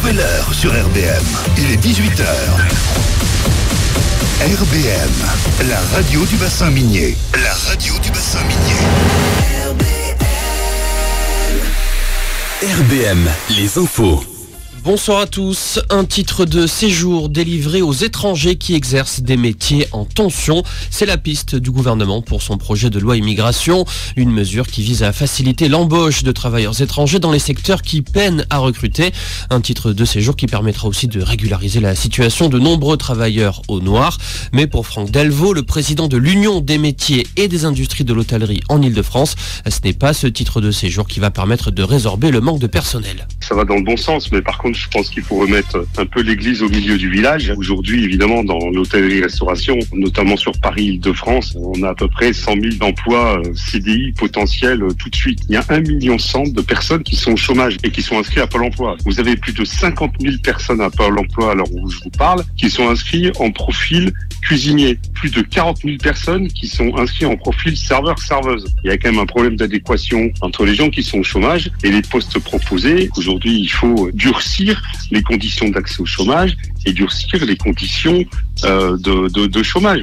nouvelle heure sur RBM. Il est 18h. RBM, la radio du bassin minier. La radio du bassin minier. RBM, les infos. Bonsoir à tous. Un titre de séjour délivré aux étrangers qui exercent des métiers en tension. C'est la piste du gouvernement pour son projet de loi immigration. Une mesure qui vise à faciliter l'embauche de travailleurs étrangers dans les secteurs qui peinent à recruter. Un titre de séjour qui permettra aussi de régulariser la situation de nombreux travailleurs au noir. Mais pour Franck Delvaux, le président de l'Union des métiers et des industries de l'hôtellerie en Ile-de-France, ce n'est pas ce titre de séjour qui va permettre de résorber le manque de personnel. Ça va dans le bon sens, mais par contre, je pense qu'il faut remettre un peu l'église au milieu du village. Aujourd'hui, évidemment, dans l'hôtellerie-restauration, notamment sur Paris-Île-de-France, on a à peu près 100 000 emplois CDI potentiels tout de suite. Il y a 1,1 million de personnes qui sont au chômage et qui sont inscrites à Pôle emploi. Vous avez plus de 50 000 personnes à Pôle emploi, à l'heure où je vous parle, qui sont inscrites en profil cuisinier. Plus de 40 000 personnes qui sont inscrites en profil serveur-serveuse. Il y a quand même un problème d'adéquation entre les gens qui sont au chômage et les postes proposés. Aujourd'hui, il faut durcir les conditions d'accès au chômage et durcir les conditions de chômage.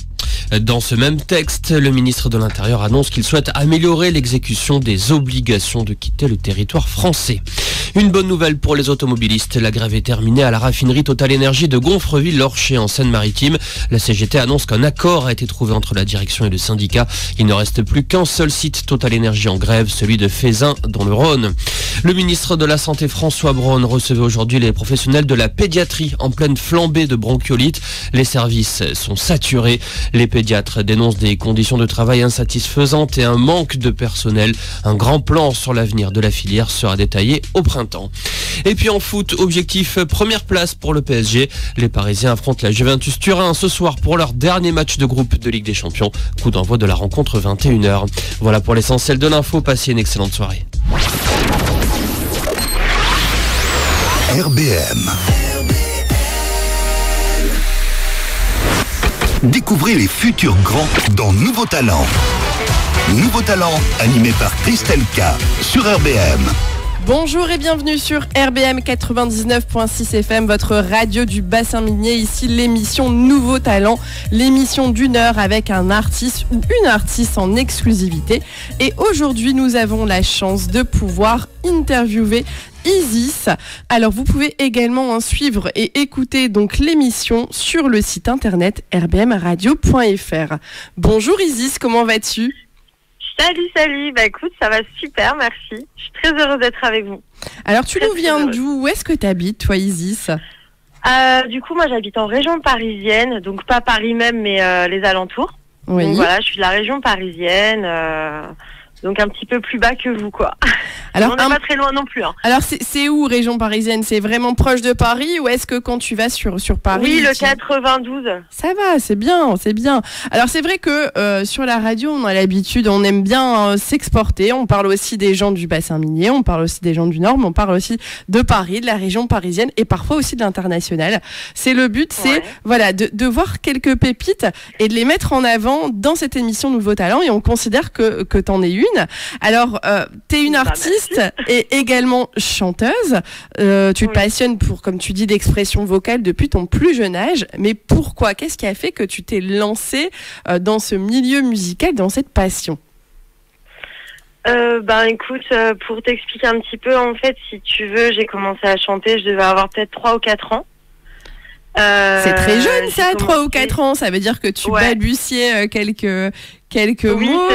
Dans ce même texte, le ministre de l'Intérieur annonce qu'il souhaite améliorer l'exécution des obligations de quitter le territoire français. Une bonne nouvelle pour les automobilistes. La grève est terminée à la raffinerie Total Énergie de Gonfreville-Lorcher en Seine-Maritime. La CGT annonce qu'un accord a été trouvé entre la direction et le syndicat. Il ne reste plus qu'un seul site Total Énergie en grève, celui de Fézin dans le Rhône. Le ministre de la Santé François Braun recevait aujourd'hui les professionnels de la pédiatrie en pleine flambée de bronchiolite. Les services sont saturés. Les pédiatres dénoncent des conditions de travail insatisfaisantes et un manque de personnel. Un grand plan sur l'avenir de la filière sera détaillé au printemps. Et puis en foot, objectif première place pour le PSG. Les Parisiens affrontent la Juventus Turin ce soir pour leur dernier match de groupe de Ligue des Champions. Coup d'envoi de la rencontre 21h. Voilà pour l'essentiel de l'info. Passez une excellente soirée. RBM. Découvrez les futurs grands dans Nouveaux Talents. Nouveaux Talents, animé par Christelle K sur RBM. Bonjour et bienvenue sur RBM 99.6 FM, votre radio du bassin minier. Ici l'émission Nouveaux Talents, l'émission d'1 heure avec un artiste ou une artiste en exclusivité. Et aujourd'hui, nous avons la chance de pouvoir interviewer Isis. Alors vous pouvez également suivre et écouter donc l'émission sur le site internet rbmradio.fr. Bonjour Isis, comment vas-tu ? Salut, bah écoute, ça va super, merci. Je suis très heureuse d'être avec vous. Alors tu nous viens d'où ? Où est-ce que tu habites, toi Isis ? Du coup, moi j'habite en région parisienne, donc pas Paris même, mais les alentours. Oui. Donc voilà, je suis de la région parisienne, donc un petit peu plus bas que vous, quoi. Alors, on n'est pas très loin non plus. Hein. Alors c'est où, région parisienne ? C'est vraiment proche de Paris ou est-ce que quand tu vas sur Paris... Oui, le 92. Ça va, c'est bien. Alors c'est vrai que sur la radio, on a l'habitude, on aime bien s'exporter. On parle aussi des gens du bassin minier, on parle aussi des gens du Nord, mais on parle aussi de Paris, de la région parisienne et parfois aussi de l'international. C'est le but, c'est voilà, de voir quelques pépites et de les mettre en avant dans cette émission Nouveaux Talents et on considère que t'en es une. Alors, t'es une artiste et également chanteuse. Tu te passionnes pour, comme tu dis, l'expression vocale depuis ton plus jeune âge. Mais pourquoi ? Qu'est-ce qui a fait que tu t'es lancée dans ce milieu musical, dans cette passion ? Écoute, pour t'expliquer un petit peu, en fait, si tu veux, j'ai commencé à chanter, je devais avoir peut-être 3 ou 4 ans. C'est très jeune ça, 3 ou 4 ans. Ça veut dire que tu balbutiais quelques mots.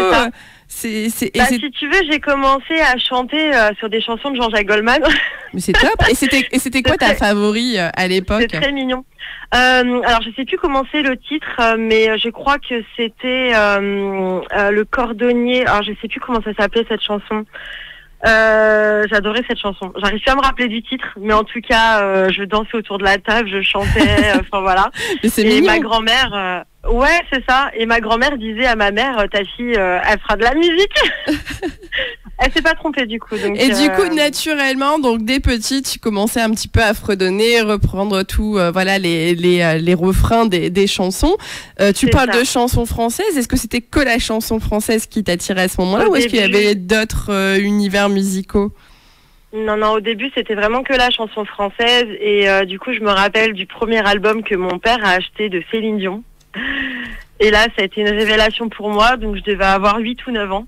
C'est ça. Si tu veux, j'ai commencé à chanter sur des chansons de Jean-Jacques Goldman. Mais c'est top. Et c'était quoi ta favori à l'époque ? C'est très mignon. Alors je sais plus comment c'est le titre, mais je crois que c'était le cordonnier. Alors je sais plus comment ça s'appelait cette chanson. J'adorais cette chanson. J'arrive plus à me rappeler du titre, mais en tout cas, je dansais autour de la table, je chantais. Enfin voilà. Mais c'est et mignon. ma grand-mère. Ouais, c'est ça. Et ma grand-mère disait à ma mère, ta fille, elle fera de la musique. Elle s'est pas trompée du coup. Donc, et du coup, naturellement, donc dès petite, tu commençais un petit peu à fredonner, reprendre tout, les refrains des chansons. Tu parles de chansons françaises. Est-ce que c'était que la chanson française qui t'attirait à ce moment-là, ou est-ce qu'il y avait d'autres univers musicaux ? Non, au début, c'était vraiment que la chanson française. Et du coup, je me rappelle du premier album que mon père a acheté de Céline Dion. Et là, ça a été une révélation pour moi. Donc, je devais avoir 8 ou 9 ans.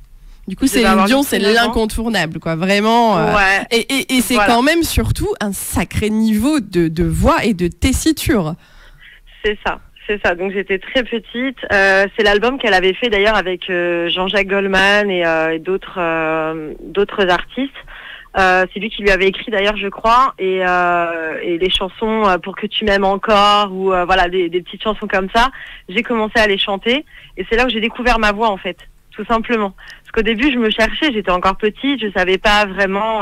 Du coup, Céline Dion, c'est l'incontournable, quoi. Vraiment. Ouais. Et c'est quand même surtout un sacré niveau de voix et de tessiture. C'est ça. Donc j'étais très petite. C'est l'album qu'elle avait fait d'ailleurs avec Jean-Jacques Goldman et d'autres artistes. C'est lui qui lui avait écrit d'ailleurs, je crois, et les chansons Pour que tu m'aimes encore ou voilà des petites chansons comme ça. J'ai commencé à les chanter et c'est là où j'ai découvert ma voix en fait, tout simplement. Parce qu'au début je me cherchais, j'étais encore petite, je savais pas vraiment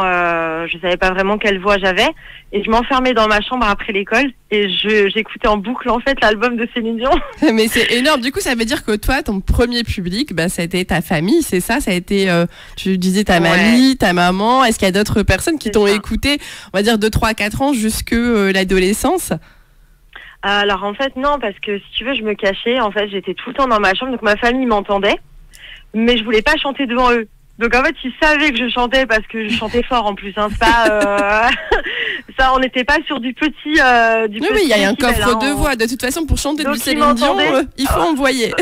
quelle voix j'avais et je m'enfermais dans ma chambre après l'école et j'écoutais en boucle en fait l'album de Céline Dion. Mais c'est énorme. Du coup, ça veut dire que toi, ton premier public, ça a été ta famille, c'est ça? Ça a été, tu disais ta mamie, ta maman. Est-ce qu'il y a d'autres personnes qui t'ont écouté, on va dire de 3 à 4 ans jusque l'adolescence? Alors en fait non, parce que si tu veux, je me cachais. En fait, j'étais tout le temps dans ma chambre, donc ma famille m'entendait, mais je voulais pas chanter devant eux. Donc en fait, ils savaient que je chantais parce que je chantais fort en plus. Hein. C'est pas, ça, on n'était pas sur du petit. Oui, il y a un coffre de voix. De toute façon, pour chanter du Céline Dion, il faut envoyer.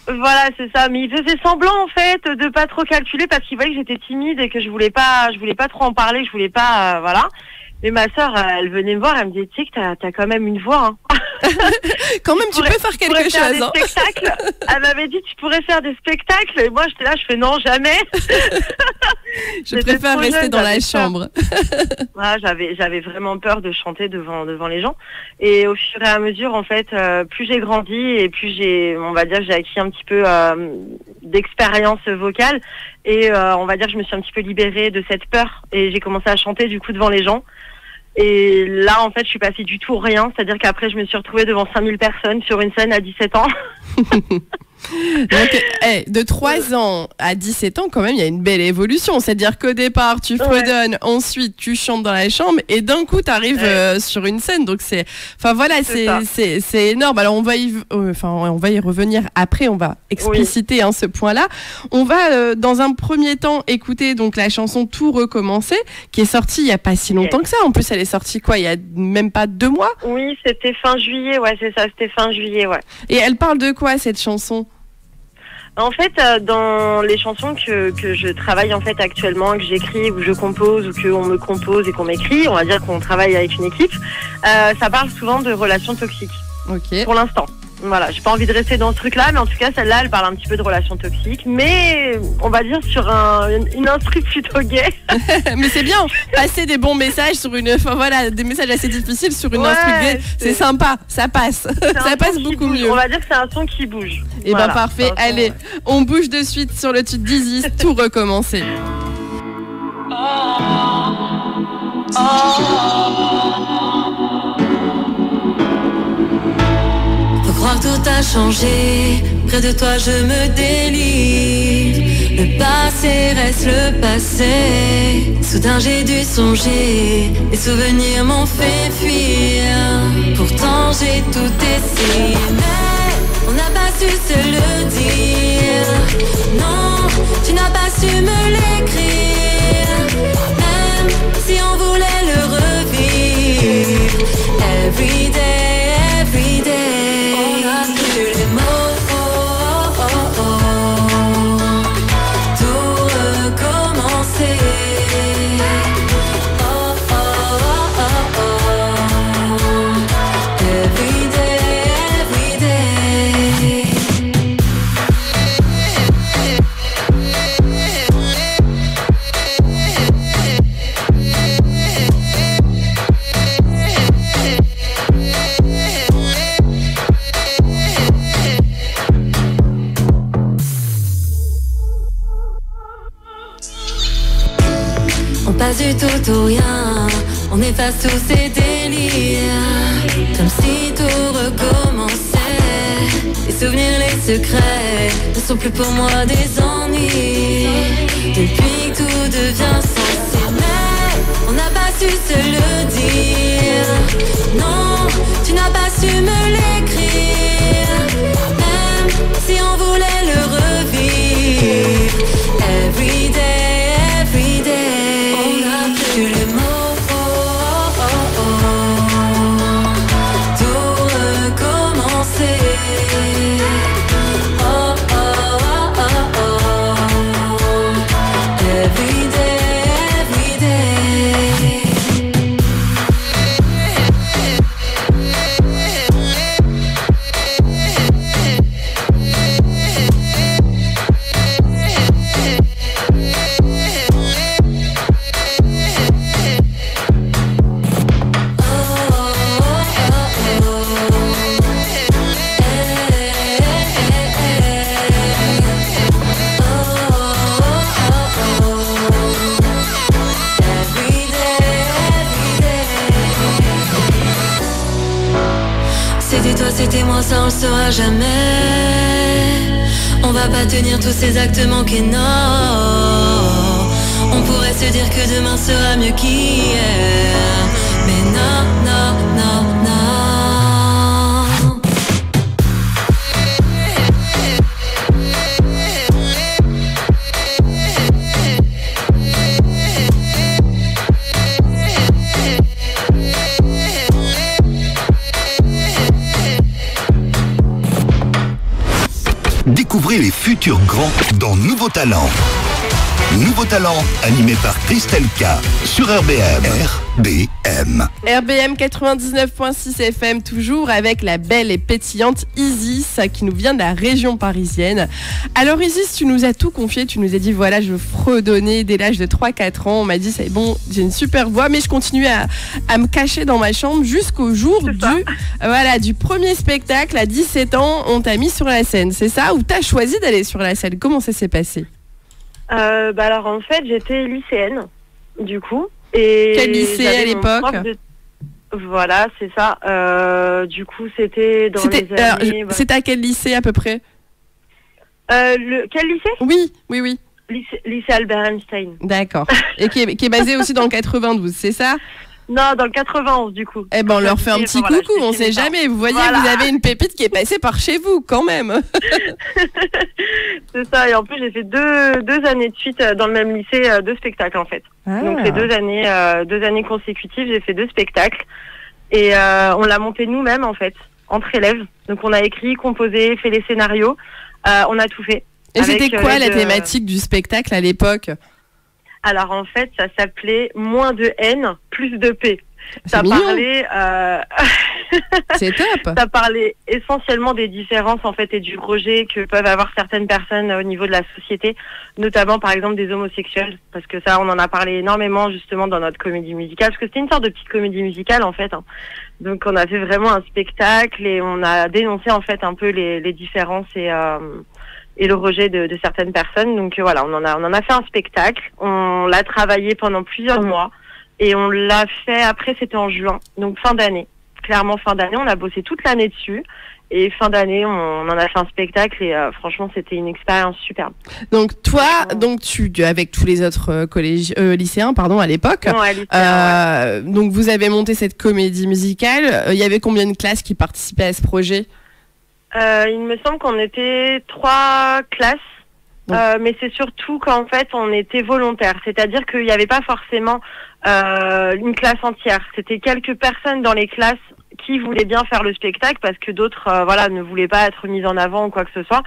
Voilà, c'est ça. Mais ils faisaient semblant en fait de pas trop calculer parce qu'ils voyaient que j'étais timide et que je voulais pas trop en parler. Je voulais pas, voilà. Mais ma sœur, elle venait me voir, elle me disait, tu sais que t'as quand même une voix. Hein. Quand même, tu peux faire quelque chose. Faire des spectacles. Elle m'avait dit, tu pourrais faire des spectacles. Et moi, j'étais là, je fais non, jamais. Je préfère rester dans la chambre. Voilà, j'avais vraiment peur de chanter devant les gens. Et au fur et à mesure, en fait, plus j'ai grandi et plus j'ai acquis un petit peu d'expérience vocale. Et on va dire que je me suis un petit peu libérée de cette peur. Et j'ai commencé à chanter du coup devant les gens. Et là, en fait, je suis passée du tout au rien. C'est-à-dire qu'après, je me suis retrouvée devant 5000 personnes sur une scène à 17 ans. Donc, de 3 ans à 17 ans, quand même, il y a une belle évolution. C'est-à-dire qu'au départ, tu fredonnes, ensuite, tu chantes dans la chambre et d'un coup, tu arrives sur une scène. Donc, c'est énorme. Alors, on va y revenir après. On va expliciter ce point-là. On va, dans un premier temps, écouter donc la chanson Tout recommencer, qui est sortie il n'y a pas si longtemps que ça. En plus, elle est sortie il y a même pas 2 mois? Oui, c'était fin juillet. Ouais, c'est ça, c'était fin juillet, ouais. Et elle parle de quoi, cette chanson? En fait, dans les chansons que je travaille en fait actuellement, que j'écris ou je compose ou qu'on me compose et qu'on m'écrit, on va dire qu'on travaille avec une équipe, ça parle souvent de relations toxiques. Ok. Pour l'instant. Voilà, j'ai pas envie de rester dans ce truc-là, mais en tout cas, celle-là, elle parle un petit peu de relations toxiques, mais on va dire sur une instru plutôt gay. Mais c'est bien, passer des bons messages sur des messages assez difficiles sur une instru gay, c'est sympa, ça passe. Ça passe beaucoup mieux. On va dire que c'est un son qui bouge. Et voilà, parfait, allez, on bouge de suite sur le titre d'Isis, Tout recommencer. Croire tout a changé, près de toi je me délivre. Le passé reste le passé. Soudain j'ai dû songer, les souvenirs m'ont fait fuir. Pourtant j'ai tout essayé, mais on n'a pas su se le dire. Non, tu n'as pas su me l'écrire. Même si on voulait le revivre. Every day, every day. On a plus les mots, tout recommencer. Every day, every day. On passe du tout au rien, on efface tous ces délires, comme si tout recommençait. Les souvenirs, les secrets ne sont plus pour moi des ennuis. Depuis que tout devient sensé, mais on n'a pas su se le dire. Non, tu n'as pas su me l'écrire. Même si on voulait le revivre. Every day, every day. On n'a plus every day. C'était moi, ça on le saura jamais. On va pas tenir tous ces actes manqués, non. On pourrait se dire que demain sera mieux qu'hier, mais non, non, non, non. Découvrez les futurs grands dans Nouveau Talent. Nouveau Talent, animé par Christelle K sur RBM. RBM 99.6 FM, toujours avec la belle et pétillante Isis qui nous vient de la région parisienne. Alors Isis, tu nous as tout confié, tu nous as dit voilà, je veux fredonner dès l'âge de 3-4 ans. On m'a dit c'est bon, j'ai une super voix, mais je continuais à me cacher dans ma chambre jusqu'au jour du premier spectacle. À 17 ans, on t'a mis sur la scène, c'est ça? Ou t'as choisi d'aller sur la scène? Comment ça s'est passé? Alors en fait, j'étais lycéenne, du coup. Et quel lycée à l'époque? Voilà, c'est ça. Du coup, c'était dans les années... C'était à quel lycée à peu près? Quel lycée? Oui. Lycée Albert Einstein. D'accord. Et qui est basé aussi dans le 92, c'est ça? Non, dans le 91 du coup. Eh ben on leur fait un petit coucou, on sait jamais. Vous voyez, vous avez une pépite qui est passée par chez vous quand même. C'est ça, et en plus j'ai fait deux années de suite dans le même lycée, 2 spectacles en fait. Donc c'est 2 années consécutives, j'ai fait 2 spectacles. Et on l'a monté nous-mêmes en fait, entre élèves. Donc on a écrit, composé, fait les scénarios, on a tout fait. Et c'était quoi la thématique du spectacle à l'époque? Alors en fait, ça s'appelait moins de haine, plus de paix. Ça mignon. parlait, c'est top. Ça parlait essentiellement des différences en fait et du rejet que peuvent avoir certaines personnes au niveau de la société, notamment par exemple des homosexuels, parce que ça, on en a parlé énormément justement dans notre comédie musicale, parce que c'était une sorte de petite comédie musicale en fait. Donc on a fait vraiment un spectacle et on a dénoncé en fait un peu les différences et le rejet de certaines personnes. Donc voilà, on en a fait un spectacle, on l'a travaillé pendant plusieurs mois et on l'a fait, après c'était en juin, donc fin d'année. Clairement fin d'année, on a bossé toute l'année dessus et fin d'année on en a fait un spectacle et franchement c'était une expérience superbe. Donc toi, tu avec tous les autres lycéens à l'époque, ouais. Donc vous avez monté cette comédie musicale, il y avait combien de classes qui participaient à ce projet? Il me semble qu'on était 3 classes, mais c'est surtout qu'en fait on était volontaires, c'est-à-dire qu'il n'y avait pas forcément une classe entière, c'était quelques personnes dans les classes qui voulaient bien faire le spectacle parce que d'autres ne voulaient pas être mises en avant ou quoi que ce soit.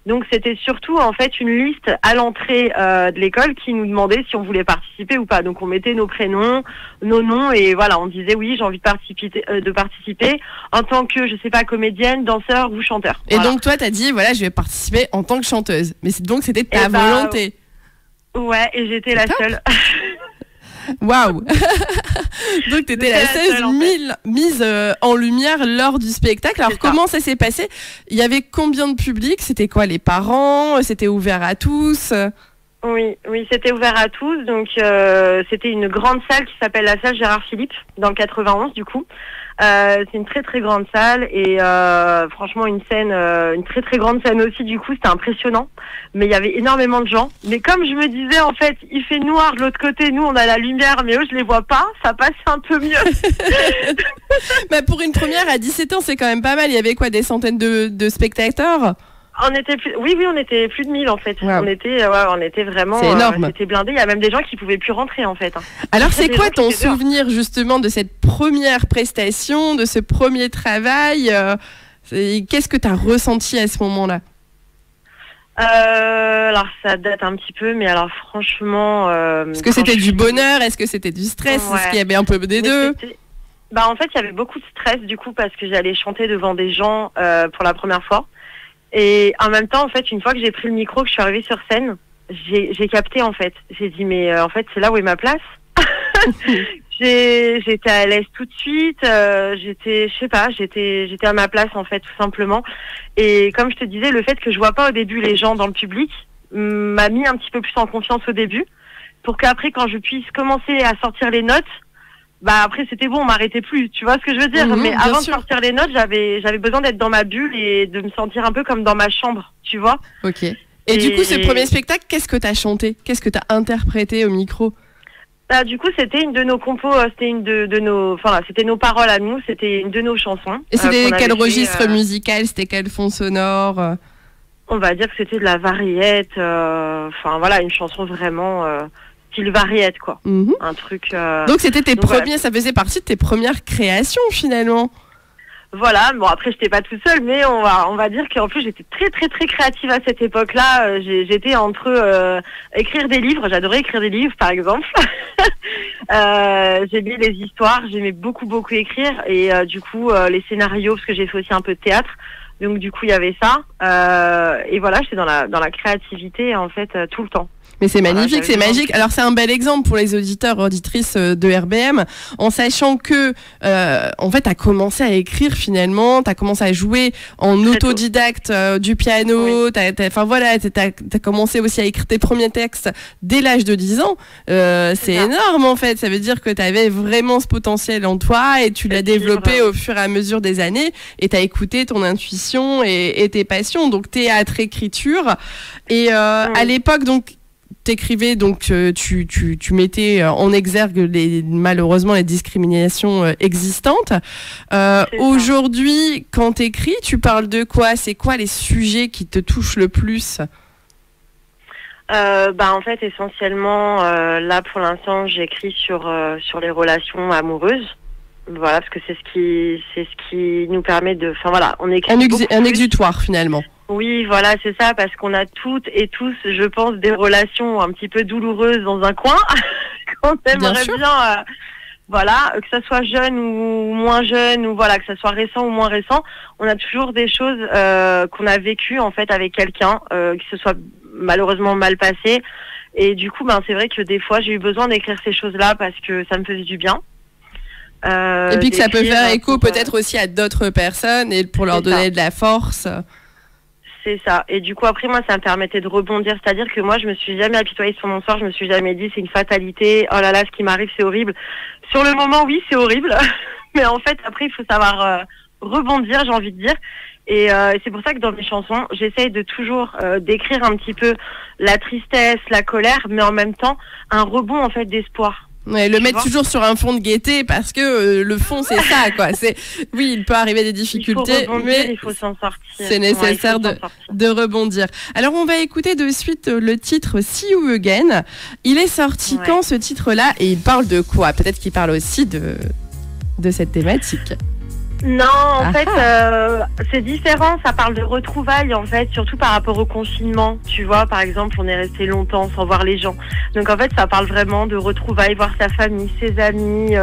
Donc c'était surtout en fait une liste à l'entrée de l'école qui nous demandait si on voulait participer ou pas. Donc on mettait nos prénoms, nos noms et voilà, on disait oui, j'ai envie de participer en tant que, je sais pas, comédienne, danseur ou chanteur. Et donc toi t'as dit voilà, je vais participer en tant que chanteuse. Mais donc c'était ta volonté. Ouais, et j'étais la seule. Waouh. Donc tu étais la seule mise en lumière lors du spectacle. Alors comment ça s'est passé? Il y avait combien de public? C'était quoi, les parents? C'était ouvert à tous? Oui, c'était ouvert à tous. Donc c'était une grande salle qui s'appelle la salle Gérard Philippe, dans le 91 du coup. C'est une très très grande salle et franchement une très très grande scène aussi, du coup c'était impressionnant, mais il y avait énormément de gens, mais comme je me disais en fait il fait noir de l'autre côté, nous on a la lumière mais eux je les vois pas, ça passe un peu mieux. Bah pour une première à 17 ans c'est quand même pas mal. Il y avait quoi, des centaines de spectateurs? On était on était plus de 1000 en fait. Wow. On était vraiment, c'est énorme. c'était blindé. Il y a même des gens qui pouvaient plus rentrer en fait. Alors c'est quoi ton souvenir justement de cette première prestation, de ce premier travail? Qu'est-ce que tu as ressenti à ce moment-là? Alors ça date un petit peu, mais alors franchement... Est-ce que c'était du bonheur? Est-ce que c'était du stress? Ouais. Est-ce qu'il y avait un peu des deux? En fait, il y avait beaucoup de stress du coup parce que j'allais chanter devant des gens pour la première fois. Et en même temps, en fait, une fois que j'ai pris le micro, que je suis arrivée sur scène, j'ai capté en fait. J'ai dit mais en fait c'est là où est ma place. J'étais à l'aise tout de suite. J'étais à ma place en fait tout simplement. Et comme je te disais, le fait que je vois pas au début les gens dans le public m'a mis un petit peu plus en confiance au début, pour qu'après quand je puisse commencer à sortir les notes. Après c'était bon, on m'arrêtait plus, tu vois ce que je veux dire. Mais avant de sortir les notes, j'avais besoin d'être dans ma bulle et de me sentir un peu comme dans ma chambre, tu vois. Ok. Et du coup, ce premier spectacle, qu'est-ce que t'as chanté? Qu'est-ce que t'as interprété au micro? Du coup, c'était une de nos compos, c'était c'était nos paroles à nous, c'était une de nos chansons. Et c'était quel registre musical? C'était quel fond sonore? On va dire que c'était de la variette, une chanson vraiment style variette, quoi. Un truc... Donc c'était tes premiers, ça faisait partie de tes premières créations, finalement. Voilà, bon après j'étais pas toute seule, mais on va dire qu'en plus j'étais très très très créative à cette époque-là. J'étais entre écrire des livres, j'adorais écrire des livres par exemple. J'aimais les histoires, j'aimais beaucoup écrire et du coup les scénarios parce que j'ai fait aussi un peu de théâtre. Donc du coup il y avait ça et voilà, j'étais dans la créativité en fait tout le temps. Mais c'est magnifique, c'est magique. Alors c'est un bel exemple pour les auditeurs, auditrices de RBM, en sachant que en fait t'as commencé à écrire finalement, t'as commencé à jouer en autodidacte du piano, t'as commencé aussi à écrire tes premiers textes dès l'âge de 10 ans. C'est énorme en fait, ça veut dire que t'avais vraiment ce potentiel en toi et tu l'as développé au fur et à mesure des années et t'as écouté ton intuition et tes passions, donc théâtre, écriture. Et à l'époque donc t'écrivais, donc tu mettais en exergue malheureusement les discriminations existantes. Aujourd'hui, quand t'écris, tu parles de quoi? C'est quoi les sujets qui te touchent le plus? En fait, essentiellement, là pour l'instant, j'écris sur les relations amoureuses. Voilà, parce que c'est ce qui nous permet de... on écrit un exutoire finalement. Oui, voilà, c'est ça, parce qu'on a toutes et tous, je pense, des relations un petit peu douloureuses dans un coin, qu'on aimerait bien, que ça soit jeune ou moins jeune, ou que ça soit récent ou moins récent, on a toujours des choses qu'on a vécues en fait avec quelqu'un, qui se soit malheureusement mal passé, et du coup, c'est vrai que des fois, j'ai eu besoin d'écrire ces choses-là parce que ça me faisait du bien. Et puis que ça peut faire écho peut-être aussi à d'autres personnes et pour leur donner de la force. C'est ça. Et du coup, après, moi, ça me permettait de rebondir. C'est-à-dire que moi, je me suis jamais apitoyée sur mon sort. Je me suis jamais dit, c'est une fatalité. Oh là là, ce qui m'arrive, c'est horrible. Sur le moment, oui, c'est horrible. Mais en fait, après, il faut savoir rebondir, j'ai envie de dire. Et c'est pour ça que dans mes chansons, j'essaye de toujours décrire un petit peu la tristesse, la colère, mais en même temps, un rebond, en fait, d'espoir. Ouais, le mettre toujours sur un fond de gaieté parce que le fond c'est ça quoi. Oui, il peut arriver des difficultés, mais il faut s'en sortir. C'est nécessaire de rebondir. Alors on va écouter de suite le titre See You Again. Il est sorti quand ce titre-là et il parle de quoi? Peut-être qu'il parle aussi de cette thématique. Non, en fait, c'est différent. Ça parle de retrouvailles, en fait, surtout par rapport au confinement. Tu vois, par exemple, on est resté longtemps sans voir les gens. Donc, en fait, ça parle vraiment de retrouvailles, voir sa famille, ses amis.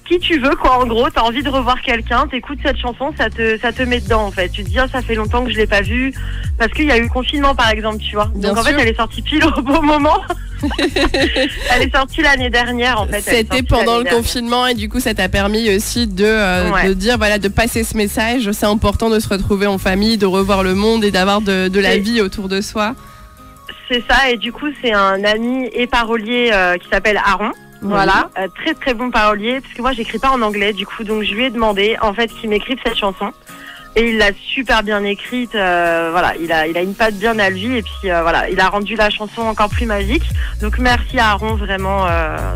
Qui tu veux, quoi. En gros, t'as envie de revoir quelqu'un, t'écoutes cette chanson, ça te met dedans, en fait. Tu te dis, ça fait longtemps que je l'ai pas vue. Parce qu'il y a eu le confinement, par exemple, tu vois. Donc, en fait, elle est sortie pile au bon moment. Elle est sortie l'année dernière, en fait. C'était pendant le confinement et du coup, ça t'a permis aussi de dire, de passer ce message. C'est important de se retrouver en famille, de revoir le monde et d'avoir de la vie autour de soi. C'est ça. Et du coup, c'est un ami et parolier qui s'appelle Aaron. Voilà, très très bon parolier, parce que moi j'écris pas en anglais du coup, donc je lui ai demandé en fait qu'il m'écrive cette chanson et il l'a super bien écrite, il a une patte bien à lui et puis il a rendu la chanson encore plus magique, donc merci à Aaron, vraiment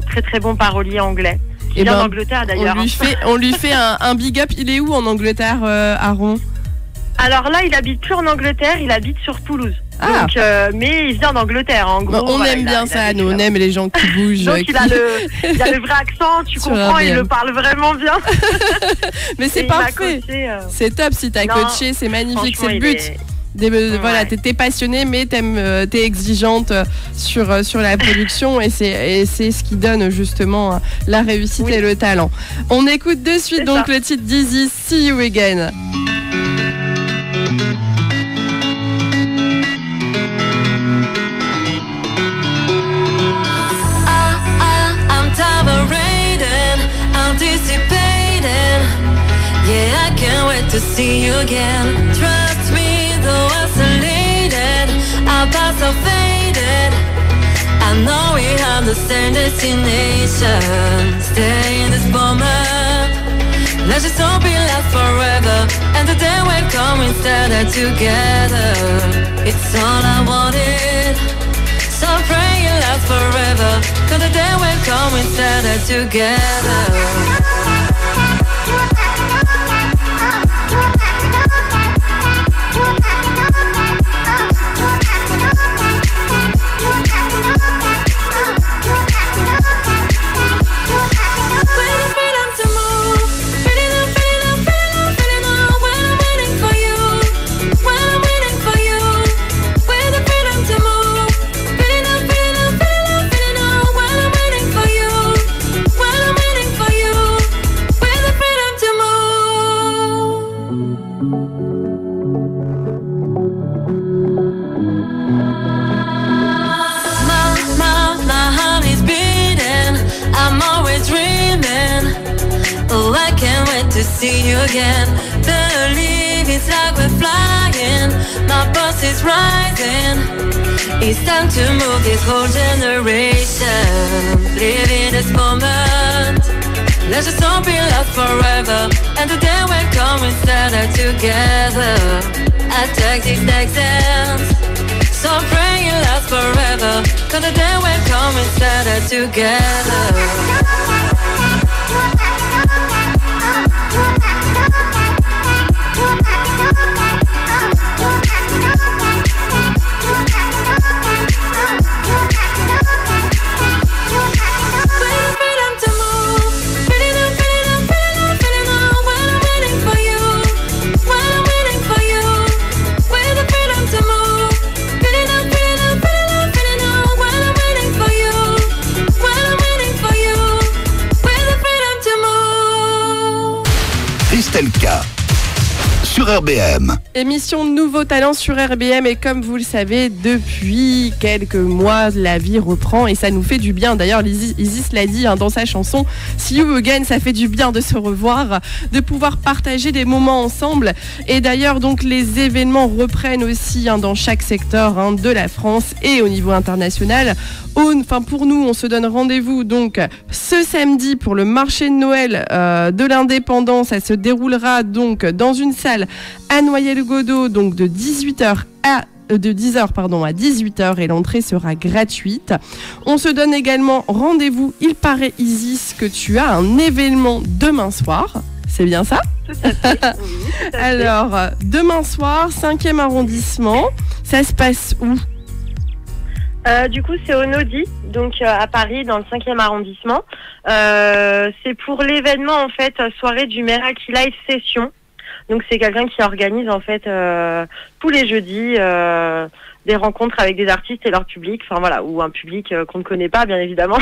très très bon parolier anglais, qui vient d'Angleterre d'ailleurs. On lui fait un big up. Il est où en Angleterre, Aaron? Alors là, il habite plus en Angleterre, il habite sur Toulouse. Donc, mais il vient d'Angleterre, en gros. On aime bien ça, nous, on aime les gens qui bougent. Donc il a le vrai accent, tu comprends, il le parle vraiment bien. Mais c'est parfait, c'est top si t'as coaché, c'est magnifique, c'est le but. Voilà, t'es passionnée, mais t'es exigeante sur la production et c'est ce qui donne justement la réussite et le talent. On écoute de suite donc le titre d'Easy, See You Again. I'm tolerating, anticipating. Yeah, I can't wait to see you again. Trust me, though isolated, our paths are faded. I know we have the same destination. Stay in this moment. Let's just hope it lasts forever, and the day will come instead of together. It's all I wanted, so pray it lasts forever, 'cause the day will come instead of together. To see you again, believe it's like we're flying. My pulse is rising. It's time to move this whole generation. Live in this moment. Let's just hope it lasts forever, and the day will come instead of together. I take these exams, so pray it lasts forever, 'cause the day will come instead of together. Christelle K sur RBM. Émission Nouveau Talent sur RBM et comme vous le savez, depuis quelques mois, la vie reprend et ça nous fait du bien. D'ailleurs, Isis l'a dit dans sa chanson See You Again, ça fait du bien de se revoir, de pouvoir partager des moments ensemble. Et d'ailleurs, donc les événements reprennent aussi dans chaque secteur de la France et au niveau international. Pour nous, on se donne rendez-vous donc ce samedi pour le marché de Noël de l'Indépendance. Ça se déroulera donc dans une salle à Noyelles-Godault, donc de 10h à 18h et l'entrée sera gratuite. On se donne également rendez-vous, il paraît Isis que tu as un événement demain soir. C'est bien ça ? Tout à fait. Oui, tout à fait. Alors, demain soir, 5e arrondissement, ça se passe où ? Du coup, c'est au Nodi, donc à Paris, dans le 5e arrondissement. C'est pour l'événement, en fait, soirée du Meraki Live Session. Donc, c'est quelqu'un qui organise, en fait, tous les jeudis, des rencontres avec des artistes et leur public. Enfin, voilà, ou un public qu'on ne connaît pas, bien évidemment.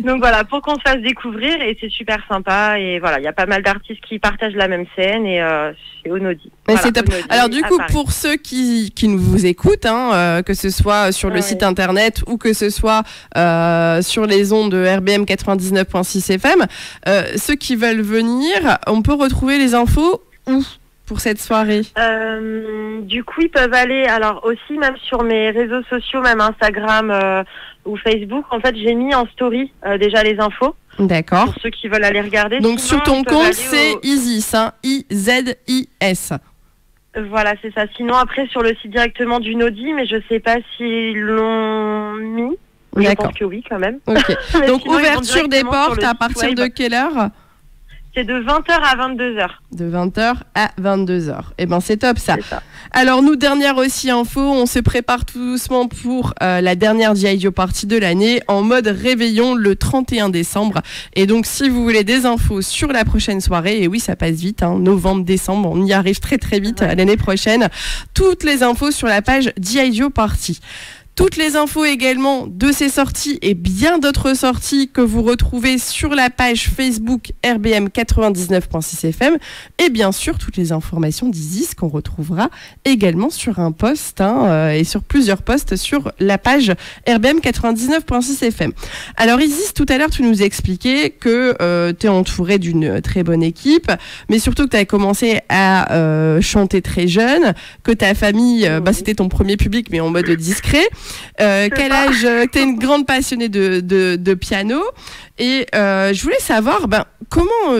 Donc, voilà, pour qu'on se fasse découvrir. Et c'est super sympa. Et voilà, il y a pas mal d'artistes qui partagent la même scène. Et c'est au Nodi. Mais voilà, c'est top. Nodi, Alors du coup, Paris. pour ceux qui nous vous écoutent, que ce soit sur le site internet ou que ce soit sur les ondes de RBM 99.6 FM, ceux qui veulent venir, on peut retrouver les infos où pour cette soirée? Du coup, ils peuvent aller, alors aussi même sur mes réseaux sociaux, même Instagram ou Facebook. En fait, j'ai mis en story déjà les infos. D'accord. Pour ceux qui veulent aller regarder. Donc sinon, sur ton ils peuvent compte, aller c'est Isis, I-Z-I-S. Voilà, c'est ça. Sinon, après, sur le site directement du Nodi, mais je sais pas s'ils l'ont mis. Je D'accord. pense que oui, quand même. Ok. Donc sinon, ils vont ouverture des directement sur portes le à site partir web. de quelle heure? C'est de 20h à 22h. De 20h à 22h. Eh ben c'est top ça. C'est ça. Alors nous, dernière aussi info, on se prépare tout doucement pour la dernière G.I. Joe party de l'année en mode réveillon le 31 décembre. Et donc si vous voulez des infos sur la prochaine soirée, et oui ça passe vite, hein, novembre, décembre, on y arrive très très vite l'année prochaine, toutes les infos sur la page G.I. Joe Party. Toutes les infos également de ces sorties et bien d'autres sorties que vous retrouvez sur la page Facebook RBM 99.6 FM et bien sûr toutes les informations d'Isis qu'on retrouvera également sur un post et sur plusieurs posts sur la page RBM 99.6 FM. Alors Isis, tout à l'heure tu nous expliquais que tu es entourée d'une très bonne équipe, mais surtout que tu as commencé à chanter très jeune, que ta famille, c'était ton premier public mais en mode discret. Quel âge tu es une grande passionnée de piano et je voulais savoir comment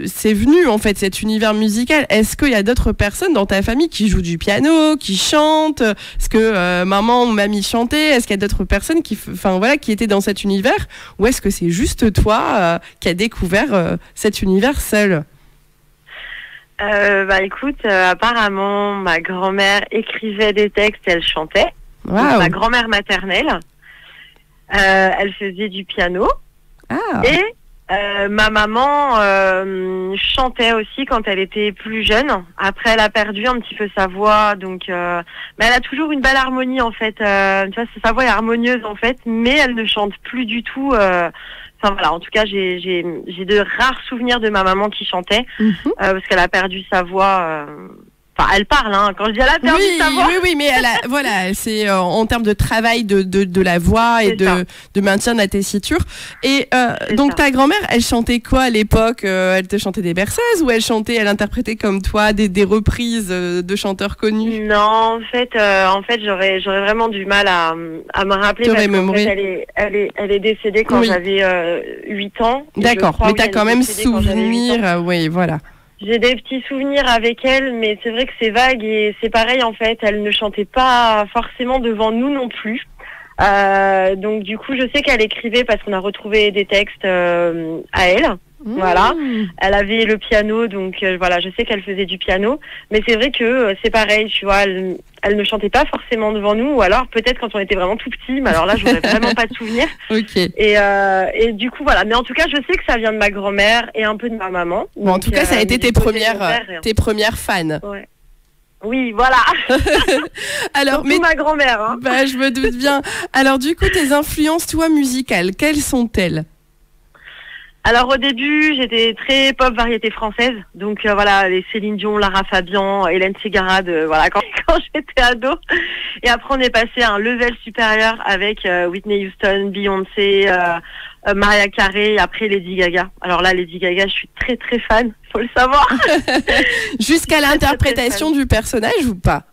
c'est venu en fait cet univers musical. Est-ce qu'il y a d'autres personnes dans ta famille qui jouent du piano, qui chantent? Est-ce que maman ou mamie chantait? Est-ce qu'il y a d'autres personnes qui étaient dans cet univers, ou est-ce que c'est juste toi qui as découvert cet univers seul? Écoute, apparemment ma grand-mère écrivait des textes et elle chantait. Wow. Ma grand-mère maternelle, elle faisait du piano. Et ma maman chantait aussi quand elle était plus jeune. Après, elle a perdu un petit peu sa voix, donc mais elle a toujours une belle harmonie en fait. Tu vois, sa voix est harmonieuse en fait, mais elle ne chante plus du tout. En tout cas, j'ai de rares souvenirs de ma maman qui chantait parce qu'elle a perdu sa voix. Elle parle, hein. Quand je dis elle a perdu sa voix. Oui, mais c'est en termes de travail de la voix et de maintien de la tessiture. Et donc ta grand-mère, elle chantait quoi à l'époque? Elle te chantait des berceuses ou elle interprétait comme toi des reprises de chanteurs connus? Non, en fait, j'aurais vraiment du mal à me rappeler parce qu'en fait, elle est décédée quand j'avais 8 ans. D'accord, mais t'as quand même souvenir, oui, voilà. J'ai des petits souvenirs avec elle, mais c'est vrai que c'est vague et c'est pareil en fait, elle ne chantait pas forcément devant nous non plus. Donc du coup, je sais qu'elle écrivait parce qu'on a retrouvé des textes à elle. Voilà, elle avait le piano, donc je sais qu'elle faisait du piano, mais c'est vrai que c'est pareil, tu vois, elle ne chantait pas forcément devant nous, ou alors peut-être quand on était vraiment tout petit, mais alors là j'aurais vraiment pas de souvenir. Et du coup voilà, mais en tout cas je sais que ça vient de ma grand-mère et un peu de ma maman. Bon, en tout cas ça a été tes premières fans. Ouais. Oui, voilà. Alors, mais ma grand-mère. Hein. Je me doute bien. Alors du coup, tes influences, toi, musicales, quelles sont-elles? Alors au début, j'étais très pop variété française, donc les Céline Dion, Lara Fabian, Hélène Ségara, quand j'étais ado. Et après on est passé à un level supérieur avec Whitney Houston, Beyoncé, Mariah Carey, et après Lady Gaga. Alors là, Lady Gaga, je suis très très fan, faut le savoir. Jusqu'à l'interprétation du personnage ou pas?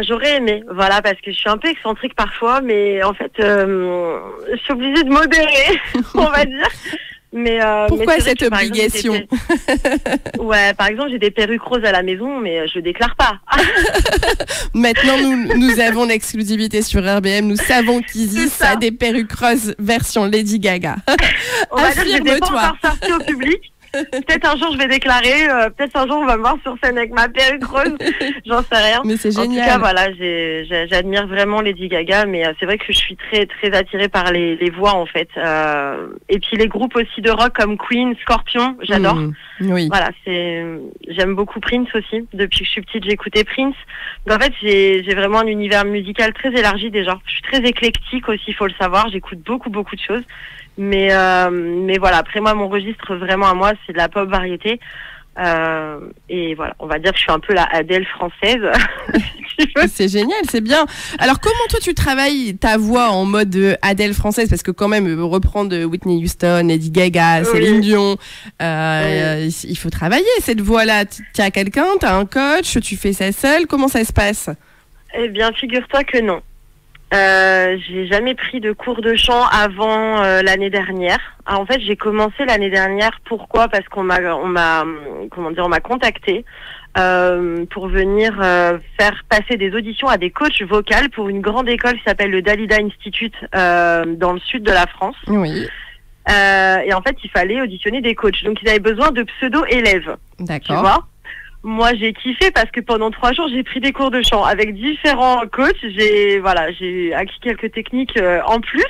J'aurais aimé, parce que je suis un peu excentrique parfois, mais en fait, je suis obligée de modérer, on va dire. Mais pourquoi cette obligation? Par exemple, j'ai des perruques roses à la maison, mais je déclare pas. Maintenant, nous avons l'exclusivité sur RBM. Nous savons qu'Isis a des perruques roses version Lady Gaga. On va dire que je n'ai pas encore sorti au public. Peut-être un jour je vais déclarer, peut-être un jour on va me voir sur scène avec ma perruque rose, j'en sais rien. Mais c'est génial. En tout cas, j'admire vraiment Lady Gaga, mais c'est vrai que je suis très très attirée par les voix en fait. Et puis les groupes aussi de rock comme Queen, Scorpion, j'adore. Oui. J'aime beaucoup Prince aussi. Depuis que je suis petite, j'écoutais Prince. Donc en fait, j'ai vraiment un univers musical très élargi déjà. Je suis très éclectique aussi, il faut le savoir. J'écoute beaucoup de choses. Mais après moi, mon registre vraiment à moi, c'est de la pop variété. Et voilà, on va dire que je suis un peu la Adèle française. C'est génial, c'est bien. Alors comment toi tu travailles ta voix en mode Adèle française? Parce que quand même reprendre Whitney Houston, Lady Gaga, Céline Dion, il faut travailler cette voix-là. Tu as quelqu'un, tu as un coach, tu fais ça seule? Comment ça se passe? Eh bien, figure-toi que non. J'ai jamais pris de cours de chant avant l'année dernière. En fait, j'ai commencé l'année dernière. Pourquoi? Parce qu'on m'a contacté pour venir faire passer des auditions à des coachs vocales pour une grande école qui s'appelle le Dalida Institute dans le sud de la France. Oui. Et en fait, il fallait auditionner des coachs. Donc, ils avaient besoin de pseudo-élèves. D'accord. Tu vois ? Moi, j'ai kiffé parce que pendant 3 jours, j'ai pris des cours de chant avec différents coachs. J'ai acquis quelques techniques en plus.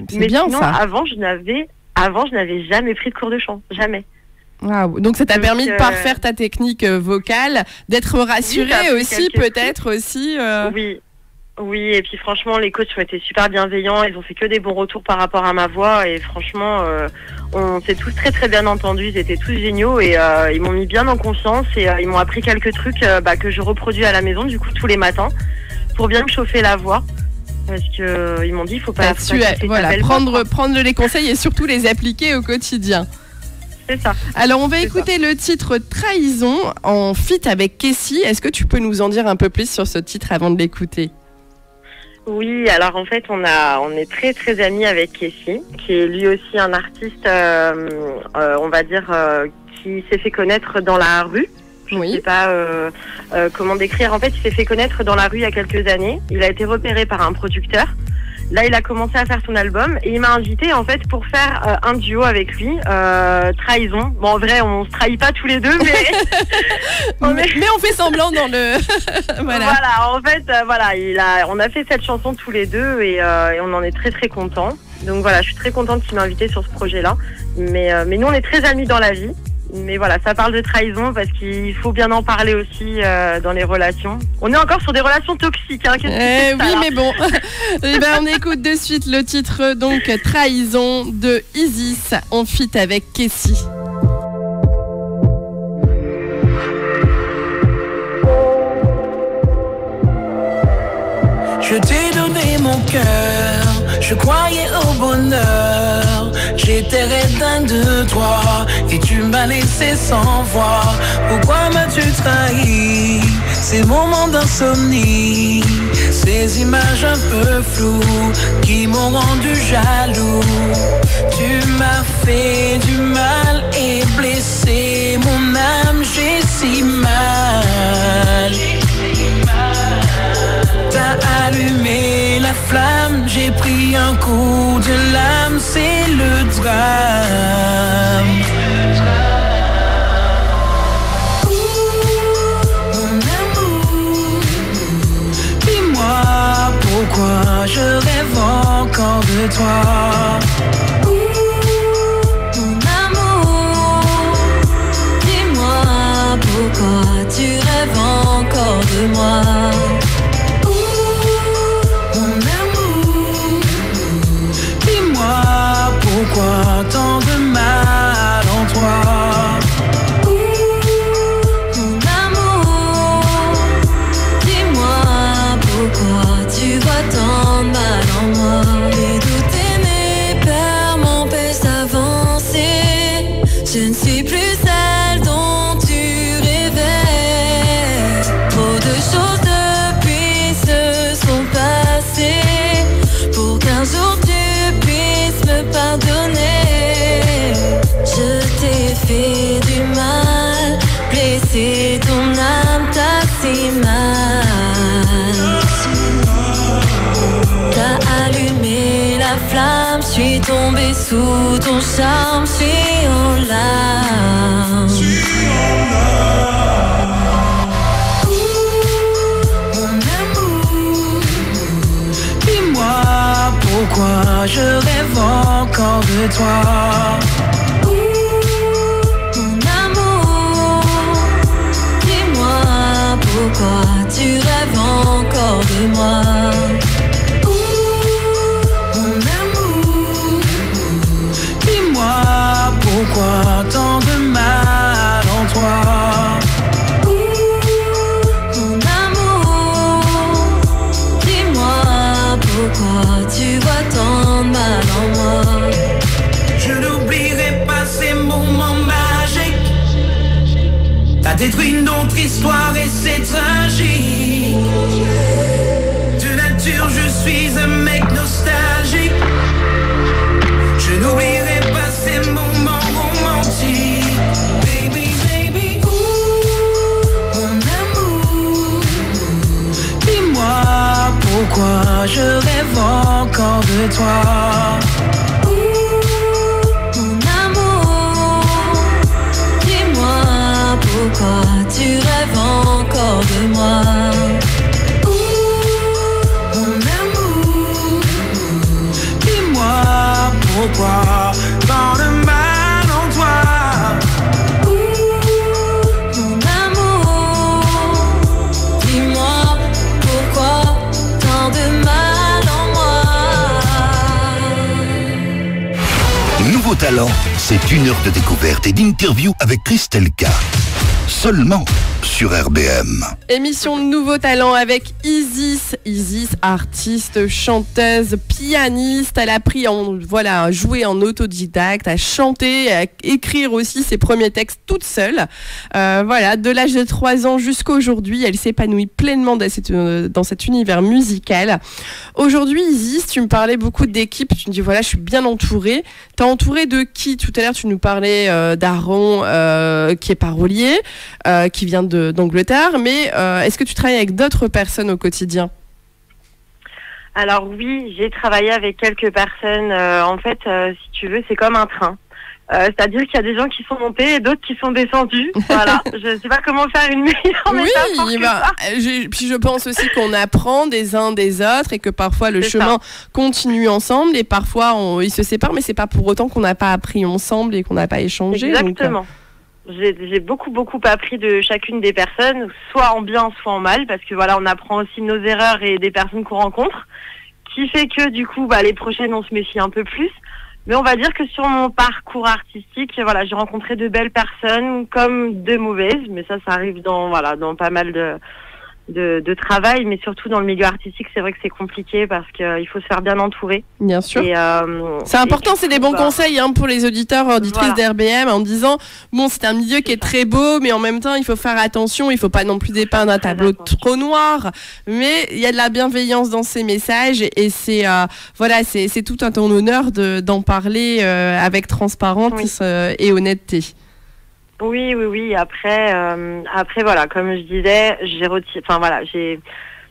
C'est bien sinon, ça. Avant, je n'avais jamais pris de cours de chant. Jamais. Wow. Donc ça t'a permis de parfaire ta technique vocale, d'être rassurée aussi, peut-être aussi. Oui, et puis franchement, les coachs ont été super bienveillants. Ils ont fait que des bons retours par rapport à ma voix. Et franchement, on s'est tous très très bien entendus. Ils étaient tous géniaux et ils m'ont mis bien en confiance. Et ils m'ont appris quelques trucs que je reproduis à la maison, du coup, tous les matins, pour bien me chauffer la voix. Parce que ils m'ont dit, il faut pas... prendre les conseils et surtout les appliquer au quotidien. C'est ça. Alors on va écouter le titre Trahison en feat avec Kessie. Est-ce que tu peux nous en dire un peu plus sur ce titre avant de l'écouter ? Oui, alors en fait on est très très amis avec Kessie, qui est lui aussi un artiste, on va dire, qui s'est fait connaître dans la rue. Je ne sais pas comment décrire. En fait, il s'est fait connaître dans la rue il y a quelques années. Il a été repéré par un producteur. Là, il a commencé à faire son album et il m'a invité en fait pour faire un duo avec lui, Trahison. Bon, en vrai, on se trahit pas tous les deux, mais mais on fait semblant dans le voilà. En fait, on a fait cette chanson tous les deux et on en est très très contents. Donc voilà, je suis très contente qu'il m'a invité sur ce projet-là. Mais nous, on est très amis dans la vie. Mais voilà, ça parle de trahison parce qu'il faut bien en parler aussi dans les relations. On est encore sur des relations toxiques. Hein. Qu'est-ce que c'est ça, mais bon. On écoute de suite le titre, donc Trahison de Isis en feat avec Kessie. Je t'ai donné mon cœur, je croyais au bonheur. J'étais dingue de toi et tu m'as laissé sans voix. Pourquoi m'as-tu trahi? Ces moments d'insomnie, ces images un peu floues qui m'ont rendu jaloux. Tu m'as fait du mal et blessé mon âme, j'ai si mal. T'as allumé la flamme, j'ai pris un coup de lame, c'est le drame. Mon amour, dis-moi pourquoi je rêve encore de toi. Mon amour, dis-moi pourquoi tu rêves encore de moi. Pourquoi tant de mal en toi? Mon amour, dis-moi pourquoi tu vois tant de mal en moi. Les doutes et mes peurs m'empêchent d'avancer. Je ne suis plus celle dont tu rêvais. Trop de choses depuis se sont passées pour qu'un jour tu puisses me pardonner. Je t'ai fait du mal, blessé ton âme, t'as si mal. T'as allumé la flamme, je suis tombée sous ton charme, je suis en larmes. Mon amour, dis-moi pourquoi je rêve encore de toi. Mon amour, dis-moi pourquoi tu rêves encore de moi. Mon amour, dis-moi pourquoi tant de mal en toi. Mon amour, dis-moi pourquoi tu vois tant de mal en moi. Je n'oublierai pas ces moments magiques. T'as détruit notre histoire et c'est tragique. De nature, je suis un mec nostalgique. Je n'oublierai pas ces moments romantiques. Baby, baby, mon amour, dis-moi pourquoi je rêve encore de toi. Nouveau Talent, c'est 1 heure de découverte et d'interview avec Christelle K. Seulement sur RBM. Émission de Nouveau Talent avec Isis. Isis, artiste, chanteuse, pianiste. Elle a appris à jouer en autodidacte, à chanter, à écrire aussi ses premiers textes toute seule. De l'âge de 3 ans jusqu'à aujourd'hui, elle s'épanouit pleinement dans cet univers musical. Aujourd'hui, Isis, tu me parlais beaucoup d'équipe. Tu me dis, je suis bien entourée. T'es entourée de qui? Tout à l'heure, tu nous parlais d'Aaron, qui est parolier, qui vient d'Angleterre, mais est-ce que tu travailles avec d'autres personnes au quotidien? Alors oui, j'ai travaillé avec quelques personnes. Si tu veux, c'est comme un train. C'est-à-dire qu'il y a des gens qui sont montés et d'autres qui sont descendus. Voilà, je ne sais pas comment faire une meilleure métaphore que ça. Puis je pense aussi qu'on apprend des uns des autres et que parfois le chemin continue ensemble et parfois ils se séparent, mais c'est pas pour autant qu'on n'a pas appris ensemble et qu'on n'a pas échangé. Exactement. J'ai beaucoup appris de chacune des personnes, soit en bien, soit en mal, parce que on apprend aussi de nos erreurs et des personnes qu'on rencontre, qui fait que du coup, les prochaines, on se méfie un peu plus. Mais on va dire que sur mon parcours artistique, j'ai rencontré de belles personnes comme de mauvaises, mais ça arrive dans pas mal de travail, mais surtout dans le milieu artistique, c'est vrai que c'est compliqué parce qu'il faut se faire bien entourer. Bien sûr. C'est important, c'est des bons conseils pour les auditeurs, auditrices d'RBM, en disant, c'est un milieu qui est très beau, mais en même temps, il faut faire attention, il faut pas non plus dépeindre un tableau trop noir, mais il y a de la bienveillance dans ces messages et c'est tout à ton honneur d'en parler avec transparence et honnêteté. Oui. Après, comme je disais,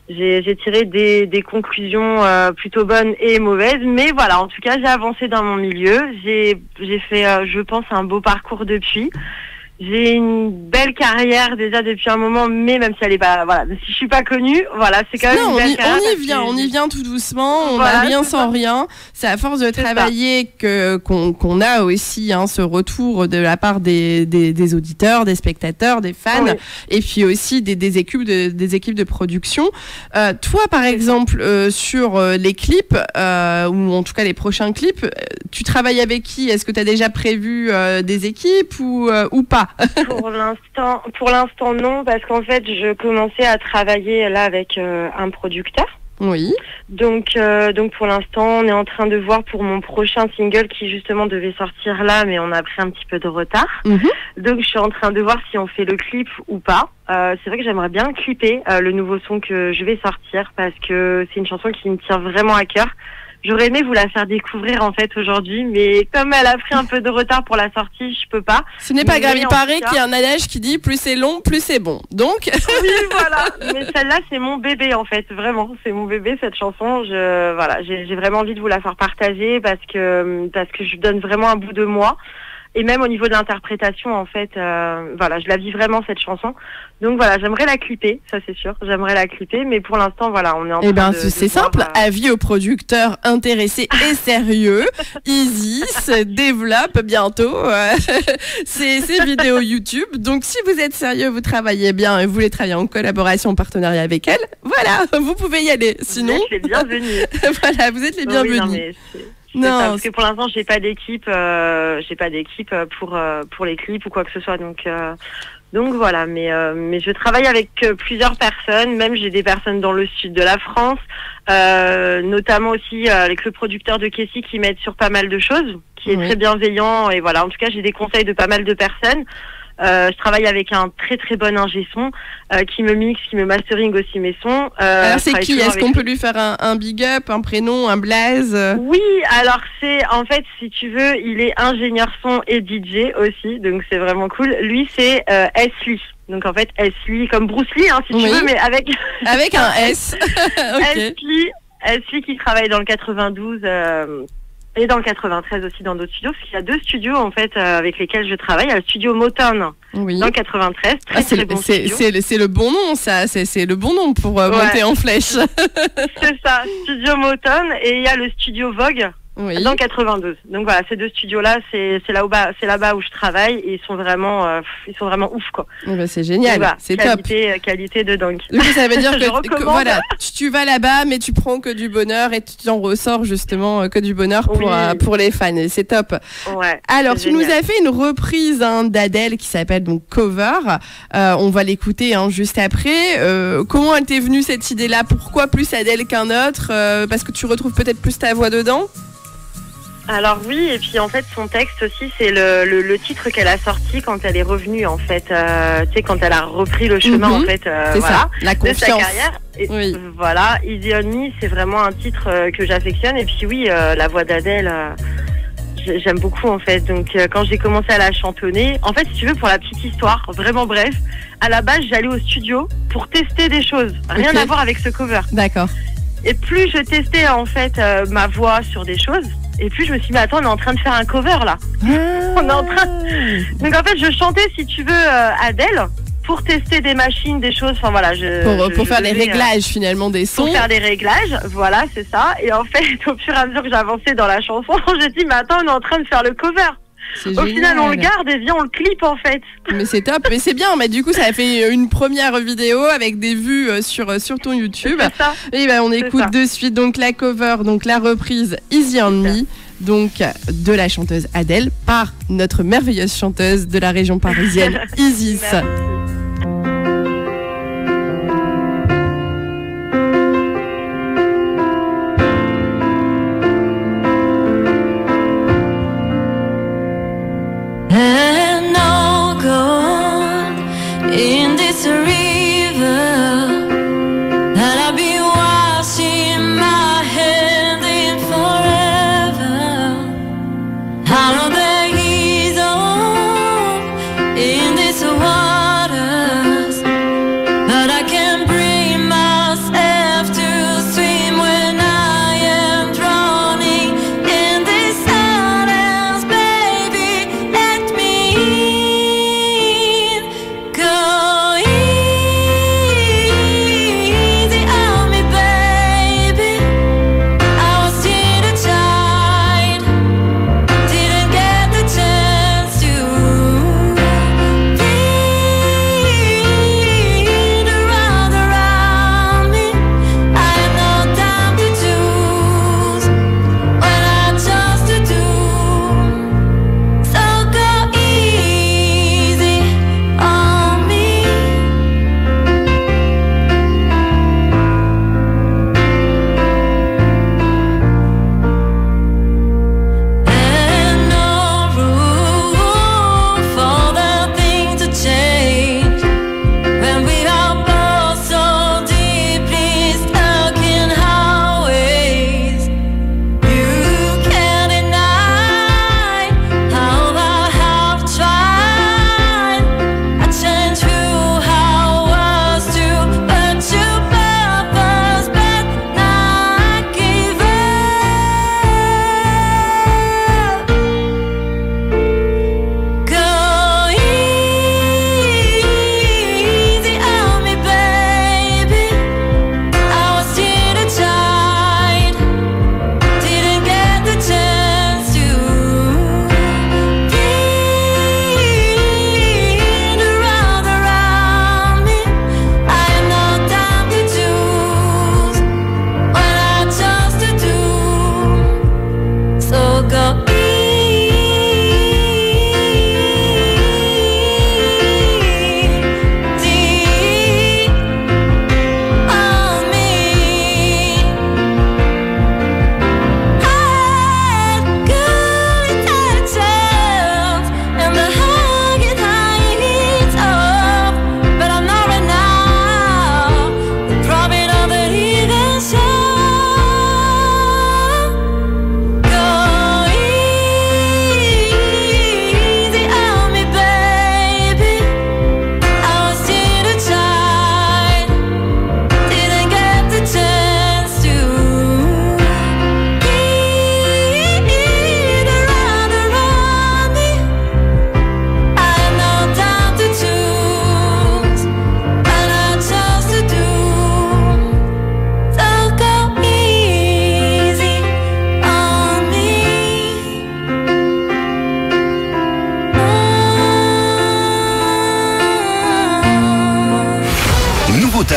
j'ai tiré des conclusions plutôt bonnes et mauvaises, mais en tout cas, j'ai avancé dans mon milieu. J'ai fait, je pense, un beau parcours depuis. J'ai une belle carrière déjà depuis un moment, mais même si elle est pas, si je suis pas connue, c'est quand même une belle carrière. On y vient tout doucement, on n'a rien sans rien. C'est à force de travailler qu'on a aussi ce retour de la part des auditeurs, des spectateurs, des fans, et puis aussi des équipes de production. Toi, par exemple, sur les clips, ou en tout cas les prochains clips, tu travailles avec qui? Est-ce que tu as déjà prévu des équipes ou pas? Pour l'instant non, parce qu'en fait je commençais à travailler là avec un producteur. Oui. Donc pour l'instant on est en train de voir pour mon prochain single qui justement devait sortir là, mais on a pris un petit peu de retard. Donc je suis en train de voir si on fait le clip ou pas. C'est vrai que j'aimerais bien clipper le nouveau son que je vais sortir parce que c'est une chanson qui me tient vraiment à cœur. J'aurais aimé vous la faire découvrir en fait aujourd'hui, mais comme elle a pris un peu de retard pour la sortie, je peux pas. Ce n'est pas grave, il paraît qu'il y a un adage qui dit plus c'est long, plus c'est bon. Donc oui, voilà. Mais celle-là, c'est mon bébé en fait, vraiment, c'est mon bébé cette chanson. J'ai vraiment envie de vous la faire partager parce que je donne vraiment un bout de moi. Et même au niveau de l'interprétation, en fait, je la vis vraiment cette chanson. Donc j'aimerais la clipper, ça c'est sûr. J'aimerais la clipper, mais pour l'instant, on est en train de... c'est simple. Avis aux producteurs intéressés et sérieux. Isis développe bientôt ses vidéos YouTube. Donc si vous êtes sérieux, vous travaillez bien et vous voulez travailler en collaboration, en partenariat avec elle, vous pouvles y aller. Sinon, vous êtes les bienvenus. Vous êtes les bienvenus. Parce que pour l'instant j'ai pas d'équipe pour les clips ou quoi que ce soit, donc voilà, mais je travaille avec plusieurs personnes, même j'ai des personnes dans le sud de la France, notamment aussi avec le producteur de Kessie qui m'aide sur pas mal de choses, qui est très bienveillant, et en tout cas j'ai des conseils de pas mal de personnes. Je travaille avec un très très bon ingé son qui me mixe, qui me mastering aussi mes sons. Alors c'est qui? Est-ce qu'on peut lui faire un big up, un prénom, un blaze? Oui, alors c'est en fait, si tu veux, il est ingénieur son et DJ aussi, donc c'est vraiment cool. Lui c'est S-Lee. Donc en fait S-Lee comme Bruce Lee si tu veux, mais avec un S. Okay. S-Lee qui travaille dans le 92 et dans le 93 aussi dans d'autres studios, parce qu'il y a 2 studios en fait avec lesquels je travaille. Il y a le studio Motown dans le 93, très bon studio. C'est le bon nom, ça. C'est le bon nom pour monter en flèche. C'est ça, studio Motown, et il y a le studio Vogue Oui. Dans 92. Donc voilà, ces 2 studios-là, c'est là-bas où je travaille et ils sont vraiment ouf quoi. C'est génial, voilà, c'est top. Qualité de dingue. Du coup, ça veut dire que voilà, tu vas là-bas, mais tu prends que du bonheur et tu en ressors justement que du bonheur pour les fans. Et c'est top. Ouais. Alors, tu nous as fait une reprise d'Adèle qui s'appelle donc Cover. On va l'écouter juste après. Comment elle t'est venue cette idée-là? Pourquoi plus Adèle qu'un autre? Parce que tu retrouves peut-être plus ta voix dedans? Alors oui, et puis en fait son texte aussi, c'est le titre qu'elle a sorti quand elle est revenue en fait, tu sais, quand elle a repris le chemin en fait, c'est ça, la confiance de sa carrière. Et voilà, Easy on Me, c'est vraiment un titre que j'affectionne. Et puis oui, la voix d'Adèle, j'aime beaucoup en fait. Donc quand j'ai commencé à la chantonner, en fait si tu veux, pour la petite histoire, vraiment bref, à la base j'allais au studio pour tester des choses, rien à voir avec ce cover. D'accord. Et plus je testais en fait ma voix sur des choses, et puis je me suis dit, mais attends, on est en train de faire un cover là. On est en train. Donc en fait, je chantais, si tu veux, Adèle pour tester des machines, des choses. Enfin voilà, pour faire les réglages finalement des sons. Pour faire des réglages, voilà, c'est ça. Et en fait, au fur et à mesure que j'avançais dans la chanson, j'ai dit, mais attends, on est en train de faire le cover. Au final, on le garde et viens, on le clip en fait. Mais c'est top, mais c'est bien. Mais du coup, ça a fait une première vidéo avec des vues sur ton YouTube. C'est ça. Et on écoute de suite donc la cover, donc la reprise Easy on Me, donc de la chanteuse Adèle par notre merveilleuse chanteuse de la région parisienne, Isis. In this river that I'll be washing my hand in forever. I know there is hope in this water.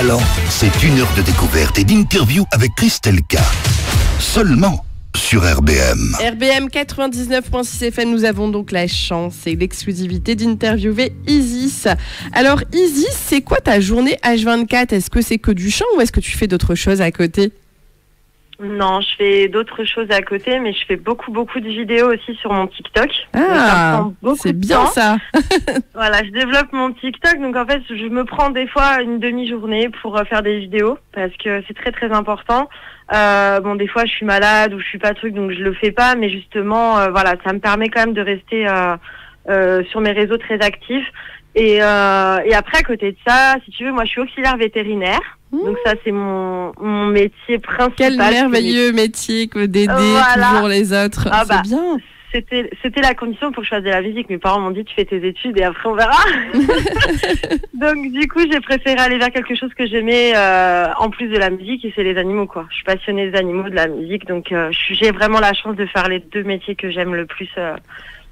talent, c'est 1 heure de découverte et d'interview avec Christelle K. Seulement sur RBM. RBM 99.6 FM, nous avons donc la chance et l'exclusivité d'interviewer Isis. Alors Isis, c'est quoi ta journée H24 ? Est-ce que c'est que du chant ou est-ce que tu fais d'autres choses à côté ? Non, je fais d'autres choses à côté, mais je fais beaucoup de vidéos aussi sur mon TikTok. Ah, c'est bien ça. Voilà, je développe mon TikTok, donc en fait, je me prends des fois une demi-journée pour faire des vidéos, parce que c'est très très important. Bon, des fois, je suis malade ou je suis pas truc, donc je le fais pas, mais justement, voilà, ça me permet quand même de rester sur mes réseaux très actifs. Et après, à côté de ça, si tu veux, moi, je suis auxiliaire vétérinaire. Donc ça, c'est mon métier principal. Quel merveilleux métier que d'aider toujours les autres. Ah c'est bien. C'était la condition pour que je fasse de la musique. Mes parents m'ont dit, tu fais tes études et après on verra. Donc du coup, j'ai préféré aller vers quelque chose que j'aimais en plus de la musique, et c'est les animaux, quoi. Je suis passionnée des animaux, de la musique, donc j'ai vraiment la chance de faire les deux métiers que j'aime le plus.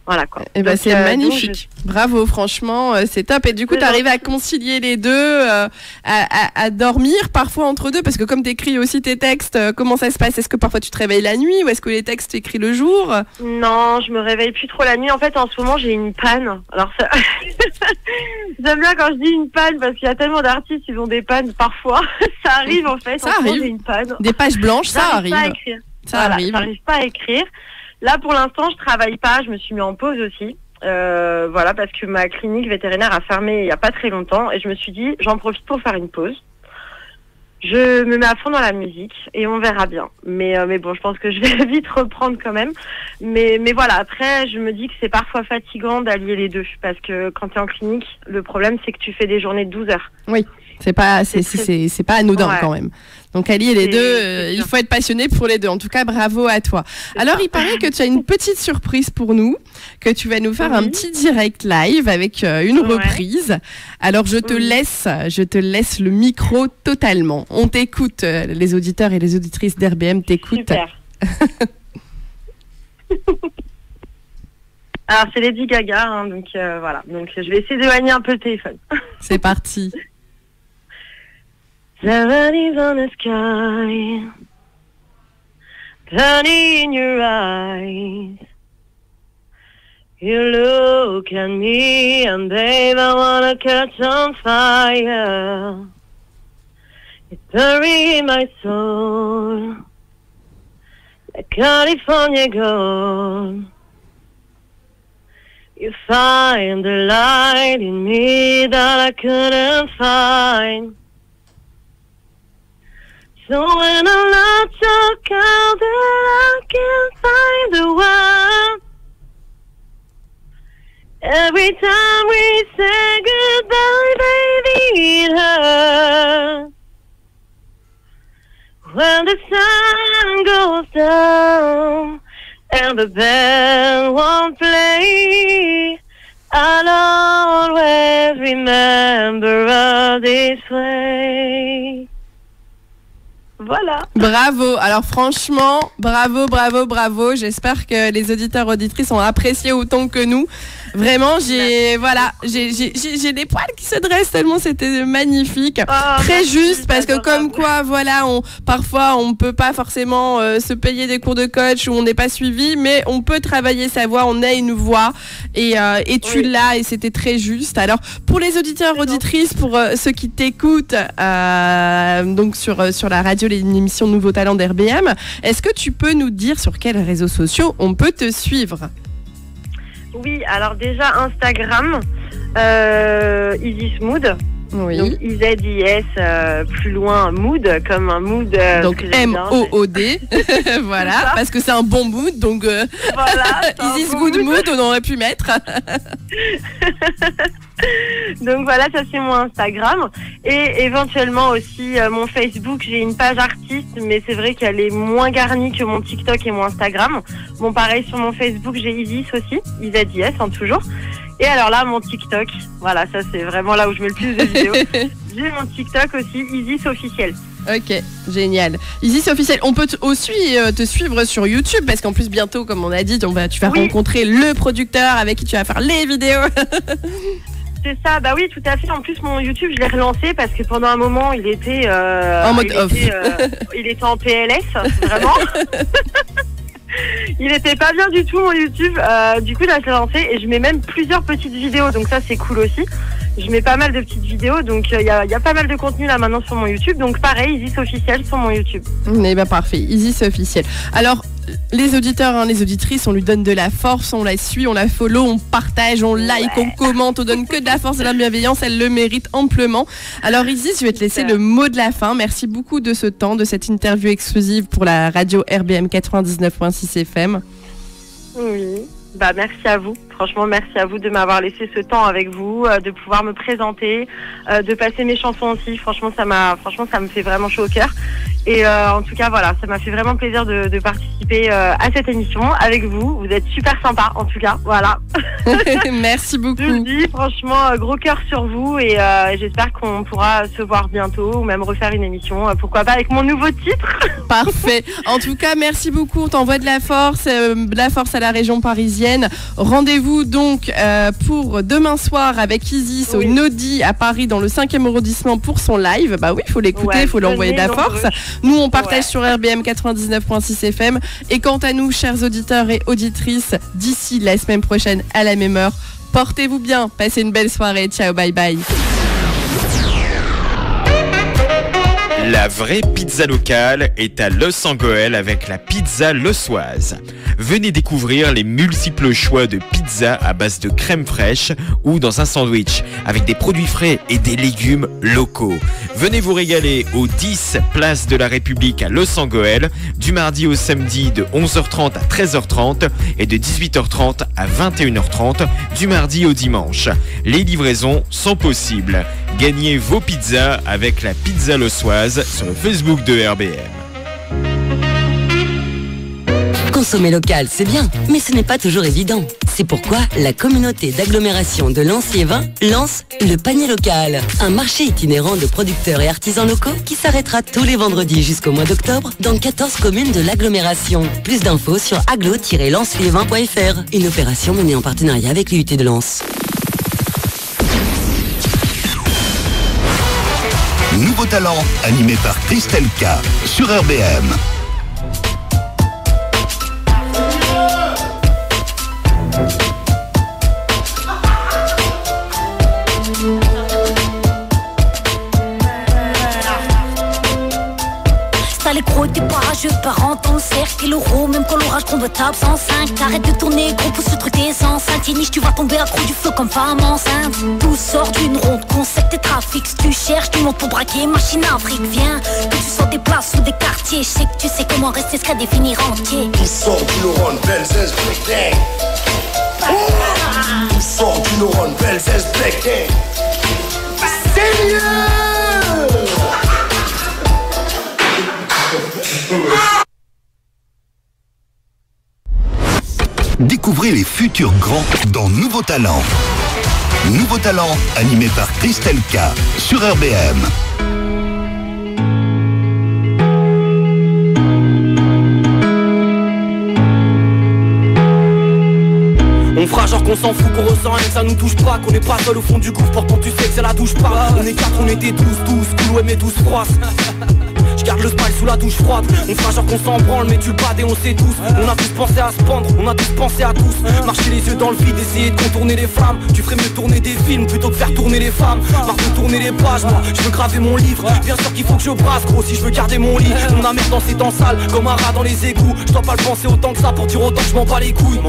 Voilà quoi. Et ben c'est magnifique. Bravo, franchement, c'est top. Et du coup, tu arrives à concilier les deux, à dormir parfois entre deux, parce que comme tu écris aussi tes textes, comment ça se passe ? Est-ce que parfois tu te réveilles la nuit ou est-ce que les textes tu écris le jour ? Non, je me réveille plus trop la nuit. En fait, en ce moment, j'ai une panne. Alors ça j'aime bien quand je dis une panne parce qu'il y a tellement d'artistes, ils ont des pannes parfois. Ça arrive en fait. Ça arrive. J'ai une panne. Des pages blanches, ça arrive. Pas à écrire. Ça arrive. J'arrive pas à écrire. Là, pour l'instant, je travaille pas. Je me suis mis en pause aussi. Voilà, parce que ma clinique vétérinaire a fermé il y a pas très longtemps. Et je me suis dit, j'en profite pour faire une pause. Je me mets à fond dans la musique et on verra bien. Mais bon, je pense que je vais vite reprendre quand même. Mais voilà, après, je me dis que c'est parfois fatigant d'allier les deux. Parce que quand tu es en clinique, le problème, c'est que tu fais des journées de 12 heures. Oui, c'est pas anodin quand même. Donc allier les deux, il faut être passionné pour les deux. En tout cas, bravo à toi. Alors, il paraît que tu as une petite surprise pour nous, que tu vas nous faire un petit direct live avec une reprise. Alors, je te laisse le micro totalement. On t'écoute, les auditeurs et les auditrices d'RBM t'écoutent. Super. Alors, c'est Lady Gaga, hein, donc voilà. Donc, je vais essayer d'éloigner un peu le téléphone. C'est parti. Seven is on the sky, honey in your eyes. You look at me and babe, I wanna catch on fire. It's burying my soul, like California gold. You find the light in me that I couldn't find. So when I'm not so cold that I can't find the one. Every time we say goodbye, baby, it hurts. When the sun goes down and the band won't play, I'll always remember us this way. Voilà. Bravo. Alors franchement, bravo. J'espère que les auditeurs auditrices ont apprécié autant que nous. Vraiment, j'ai des poils qui se dressent tellement c'était magnifique. Très juste parce que comme quoi, voilà, parfois on peut pas forcément se payer des cours de coach ou on n'est pas suivi, mais on peut travailler sa voix, on a une voix et tu l'as et c'était très juste. Alors pour les auditeurs auditrices, pour ceux qui t'écoutent donc sur la radio, l'émission Nouveau Talent d'RBM, est-ce que tu peux nous dire sur quels réseaux sociaux on peut te suivre ? Oui, alors déjà Instagram, Isis Mood. Oui. Donc IZIS, plus loin Mood, comme un mood. Donc M-O-O-D. Voilà, parce que c'est un bon mood. Donc voilà, Isis Good Mood, on aurait pu mettre. Donc voilà, ça c'est mon Instagram. Et éventuellement aussi mon Facebook, j'ai une page artiste, mais c'est vrai qu'elle est moins garnie que mon TikTok et mon Instagram. Bon, pareil, sur mon Facebook, j'ai Isis aussi, IZIS, hein, toujours. Et alors là, mon TikTok, voilà, ça c'est vraiment là où je mets le plus de vidéos. J'ai mon TikTok aussi, Isis officiel. Ok, génial. Isis officiel, on peut aussi te suivre sur YouTube parce qu'en plus bientôt, comme on a dit, tu vas rencontrer le producteur avec qui tu vas faire les vidéos. C'est ça, bah oui, tout à fait. En plus, mon YouTube, je l'ai relancé parce que pendant un moment, il était en mode off. Il était en PLS, vraiment. Il était pas bien du tout, mon YouTube. Du coup, là, je l'ai lancé et je mets même plusieurs petites vidéos, donc ça, c'est cool aussi. Je mets pas mal de petites vidéos, donc il y a pas mal de contenu là maintenant sur mon YouTube. Donc pareil, Isis officiel sur mon YouTube. Eh ben parfait, Isis officiel. Alors les auditeurs, les auditrices, on lui donne de la force, on la suit, on la follow, on partage, on like, on commente, on donne que de la force et de la bienveillance, elle le mérite amplement. Alors Isis, je vais te laisser le mot de la fin. Merci beaucoup de ce temps, de cette interview exclusive pour la radio RBM 99.6 FM. Oui. Bah merci à vous, franchement merci à vous de m'avoir laissé ce temps avec vous, de pouvoir me présenter, de passer mes chansons aussi, franchement ça me fait vraiment chaud au cœur. Et en tout cas voilà, ça m'a fait vraiment plaisir de participer à cette émission avec vous. Vous êtes super sympa en tout cas, voilà. Merci beaucoup. Je vous dis franchement gros cœur sur vous et j'espère qu'on pourra se voir bientôt ou même refaire une émission, pourquoi pas avec mon nouveau titre. Parfait. En tout cas merci beaucoup, on t'envoie de la force à la région parisienne. Rendez-vous donc pour demain soir avec Isis au Nodi à Paris dans le 5e arrondissement pour son live. Bah oui, il faut l'écouter, il faut l'envoyer de la force. Nous, on partage sur RBM 99.6 FM. Et quant à nous, chers auditeurs et auditrices, d'ici la semaine prochaine à la même heure, portez-vous bien, passez une belle soirée. Ciao, bye bye. La vraie pizza locale est à Los Angeles avec la pizza lossoise. Venez découvrir les multiples choix de pizza à base de crème fraîche ou dans un sandwich avec des produits frais et des légumes locaux. Venez vous régaler au 10 Place de la République à Los Angeles du mardi au samedi de 11h30 à 13h30 et de 18h30 à 21h30 du mardi au dimanche. Les livraisons sont possibles. Gagnez vos pizzas avec la pizza lossoise sur le Facebook de RBM. Consommer local, c'est bien, mais ce n'est pas toujours évident. C'est pourquoi la communauté d'agglomération de Lens-Liévin lance le panier local, un marché itinérant de producteurs et artisans locaux qui s'arrêtera tous les vendredis jusqu'au mois d'octobre dans 14 communes de l'agglomération. Plus d'infos sur aglo-lensliévin.fr, une opération menée en partenariat avec l'UT de Lens. Nouveau talent, animé par Christelle K sur RBM. Les gros t'es parageux, pars en ton cercle et l'euro, même quand l'orage tombe tape 105. T'arrêtes de tourner, gros pousse ce truc t'es sans Saint-Iniche, tu vas tomber accro du feu comme femme enceinte. Tout sort d'une ronde, concept et trafic. Si tu cherches, tu montes pour braquer, machine à fric. Viens, que tu sors des places ou des quartiers. Je sais que tu sais comment rester, ce qu'à définir entier. Tout sort d'une ronde, belle zeste, black day. Tout sort d'une ronde, belle zeste, black day. C'est mieux. Découvrez les futurs grands dans Nouveau Talent. Nouveau Talent, animé par Christelle K sur RBM. On fera genre qu'on s'en fout, qu'on ressent rien, que ça nous touche pas, qu'on est pas seul au fond du gouffre, pourtant tu sais que ça la touche pas. On est 4, on était 12, cool, ouais mais tous froids. Je garde le smile sous la douche froide. On fera genre qu'on s'en branle, mais tu le bades et on sait tous. On a tous pensé à se pendre, on a tous pensé à tous. Marcher les yeux dans le vide, essayer de contourner les flammes. Tu ferais mieux tourner des films plutôt que faire tourner les femmes. Marre de tourner les pages, moi je veux graver mon livre. Bien sûr qu'il faut que je brasse gros si je veux garder mon lit. Mon âme est dans ces temps sales, comme un rat dans les égouts. Je dois pas le penser autant que ça pour dire autant que je m'en bats les couilles.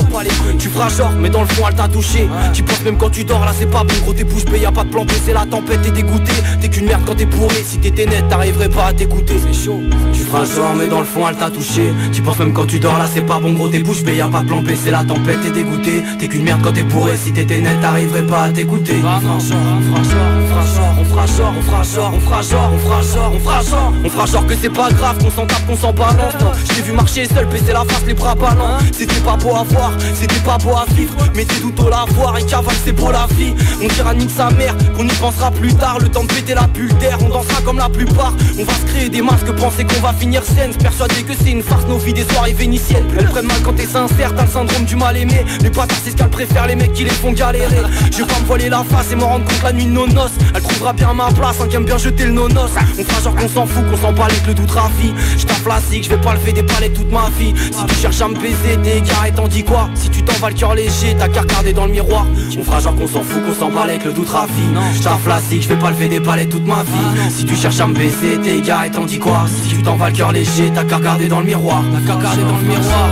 Tu feras genre, mais dans le fond elle t'a touché. Tu penses même quand tu dors là c'est pas bon, gros t'es bouche bée, y'a pas de plan B, c'est la tempête, t'es dégoûté. T'es qu'une merde quand t'es bourré, si t'étais net t'arriverais pas à t'écouter. C'est chaud. Tu feras genre mais dans le fond elle t'a touché. Tu penses même quand tu dors là c'est pas bon, gros t'es bouche bée, y'a pas de plan B, c'est la tempête, t'es dégoûté. T'es qu'une merde quand t'es bourré, si t'étais net t'arriverais pas à t'écouter. On fera genre, fera genre, on fera genre, on fera genre, on fera genre, on fera genre. On fera genre que c'est pas grave, qu'on s'en tape, qu'on s'en balance. Je t'ai vu marcher seul, baisser la face, les bras ballants. C'était pas beau à voir, c'était pas beau à vivre, mais t'es tout au lavoir et cavale, c'est beau la vie. On dira nique sa mère, qu'on y pensera plus tard. Le temps de péter la bulle d'air, on dansera comme la plupart. On va se créer des masques, penser qu'on va finir saine. Persuadé que c'est une farce, nos vies des soirées vénitiennes. Elles prennent mal quand t'es sincère, t'as le syndrome du mal aimé. Les bâtards c'est ce qu'elles préfèrent, les mecs qui les font galérer. Je vais pas me voiler la face et m'en rendre compte la nuit de nos noces. Elle trouvera bien ma place, qui aime bien jeter le nonos. On fera genre qu'on s'en fout, qu'on s'en palette le doute rafi. J't'en classique, je vais pas lever des palettes toute ma vie. Si tu cherches à me baiser, t'es égaré, t'en dis quoi? Si tu t'en vas le cœur léger, t'as qu'à regarder dans le miroir. On fera genre qu'on s'en fout, qu'on s'en palette le doute rafi. J't'en classique, je vais pas lever des palettes toute ma vie. Si tu cherches à me baiser, t'es égaré, t'en dis quoi? Si tu t'en vas le cœur léger, t'as qu'à regarder dans le miroir. T'as qu'à regarder dans le miroir.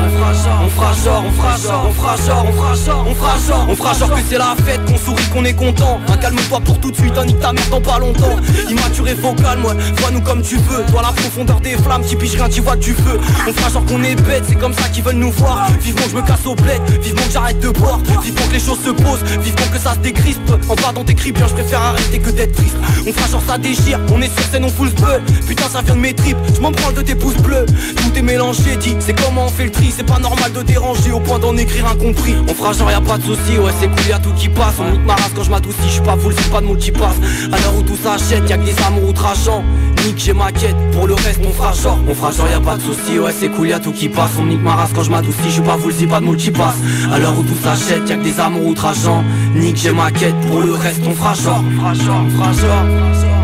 On fera genre, on fera genre, on fera genre, on fera genre, on fera genre, on fera genre que c'est la fête, qu'on sourit, qu'on est content. Calme-toi pour tout de suite, nique ta mère dans pas longtemps. Immature et vocal, moi, vois-nous comme tu veux. Toi la profondeur des flammes, t'y piges rien, t'y vois du feu. On fera genre qu'on est bête, c'est comme ça qu'ils veulent nous voir. Vivement que je me casse au bled, vivement que j'arrête de boire. Vivement que les choses se posent, vivement que ça se décrispe. En bas dans tes cris, bien je préfère arrêter que d'être triste. On fera genre ça déchire, on est sur scène, on fout le bol. Putain ça vient de mes tripes, je m'en branle de tes pouces bleus. Tout est mélangé, dit, c'est comment on fait le tri. C'est pas normal de déranger au point d'en écrire incompris. On fera genre y'a pas de soucis, ouais c'est cool, y'a tout qui passe. On nique ma race quand je m'adoucis, je suis pas full, c'est pas de multipass. À l'heure où tout s'achète, y'a que des amours outrageants. Nique j'ai ma quête, pour le reste on fera genre. On fera genre y'a pas de soucis, ouais c'est cool, y'a tout qui passe. On nique ma race quand je m'adoucis, je suis pas full, c'est pas de multipass. À l'heure où tout s'achète, y'a que des amours outrageants. Nique j'ai ma quête, pour le reste on fera genre. On fera genre, on fera genre,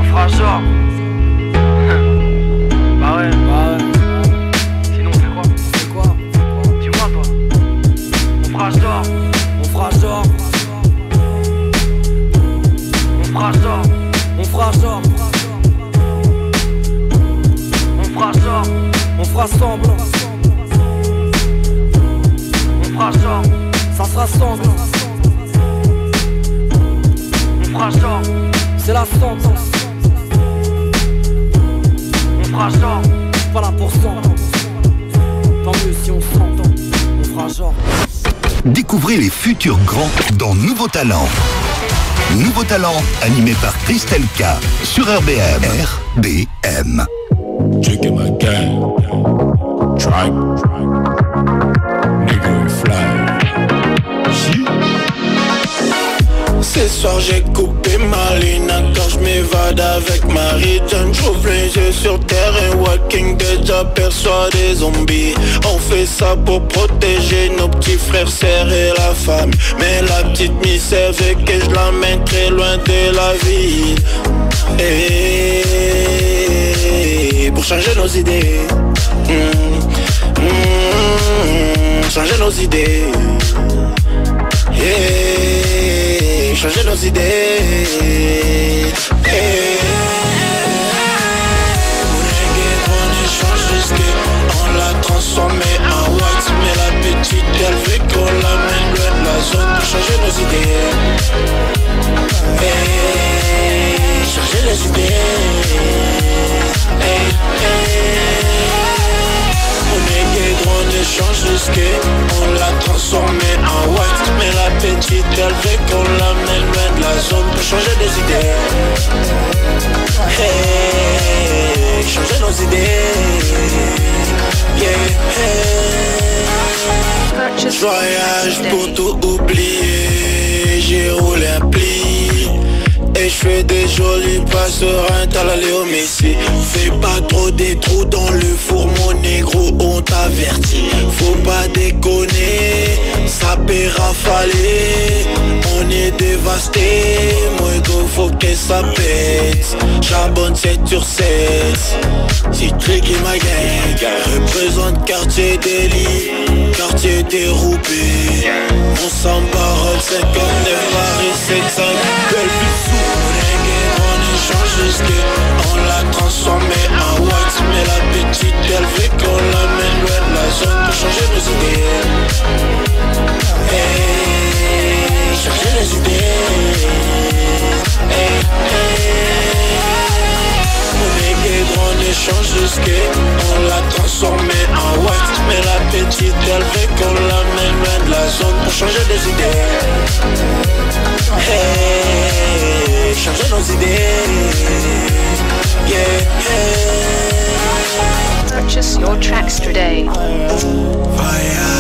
on fera genre. Bah ouais, bah ouais. Sinon on fait quoi? Dis-moi toi. On fera genre, on fera genre. On fera genre, on fera genre. On fera genre, on fera semblant. On fera genre, ça sera semblant. On fera genre, c'est la sentence. On fera genre, pas là pour s'entendre. Tant mieux si on s'entend. On fera genre. Découvrez les futurs grands dans Nouveau Talent. Nouveau Talent, animé par Christelle K sur RBM. RBM. Drinking my gang. Tribe. Nigga we fly. Ce soir j'ai coupé ma ligne, quand je m'évade avec Marie-Jeanne. J'ouvre les yeux sur terre et Walking Dead, j'aperçois des zombies. On fait ça pour protéger nos petits frères, sœurs et la famille. Mais la petite miss veut que je l'emmène très loin de la ville. Et pour changer nos idées, changer nos idées. Changer nos idées. On échange risqué, on l'a transformé en white. Mais la petite elle veut qu'on l'amène loin de la zone pour changer nos idées. Changer les idées. On échange risqué, on l'a transformé en white. Mais la petite elle veut qu'on l'amène loin de la zone pour changer des idées. Hey, changer nos idées. Yeah, hey. Je voyage pour tout oublier. J'ai roulé un pli et je fais des jolis pas sereins, t'as la Léo Messi. Fais pas trop des trous dans le four, mon négro, on t'avertit. Faut pas déconner, ça peut rafaler. On est dévasté, moi go, faut que ça pète. Charbonne 7 sur 7. Si tricky ma gang, représente quartier d'Eli, quartier dérobé. On s'embarre 59 Paris 75, belle bisou. On échange risqué, on l'a transformé en white. Mais la petite elle veut qu'on l'amène loin de la zone pour changer nos idées. Hey, changer les idées. Hey, hey. On est on échange risqué, on l'a transformé en white. Mais la petite elle veut qu'on l'amène loin de la zone pour changer des idées. Hey, changer nos idées. Your tracks today. Fire.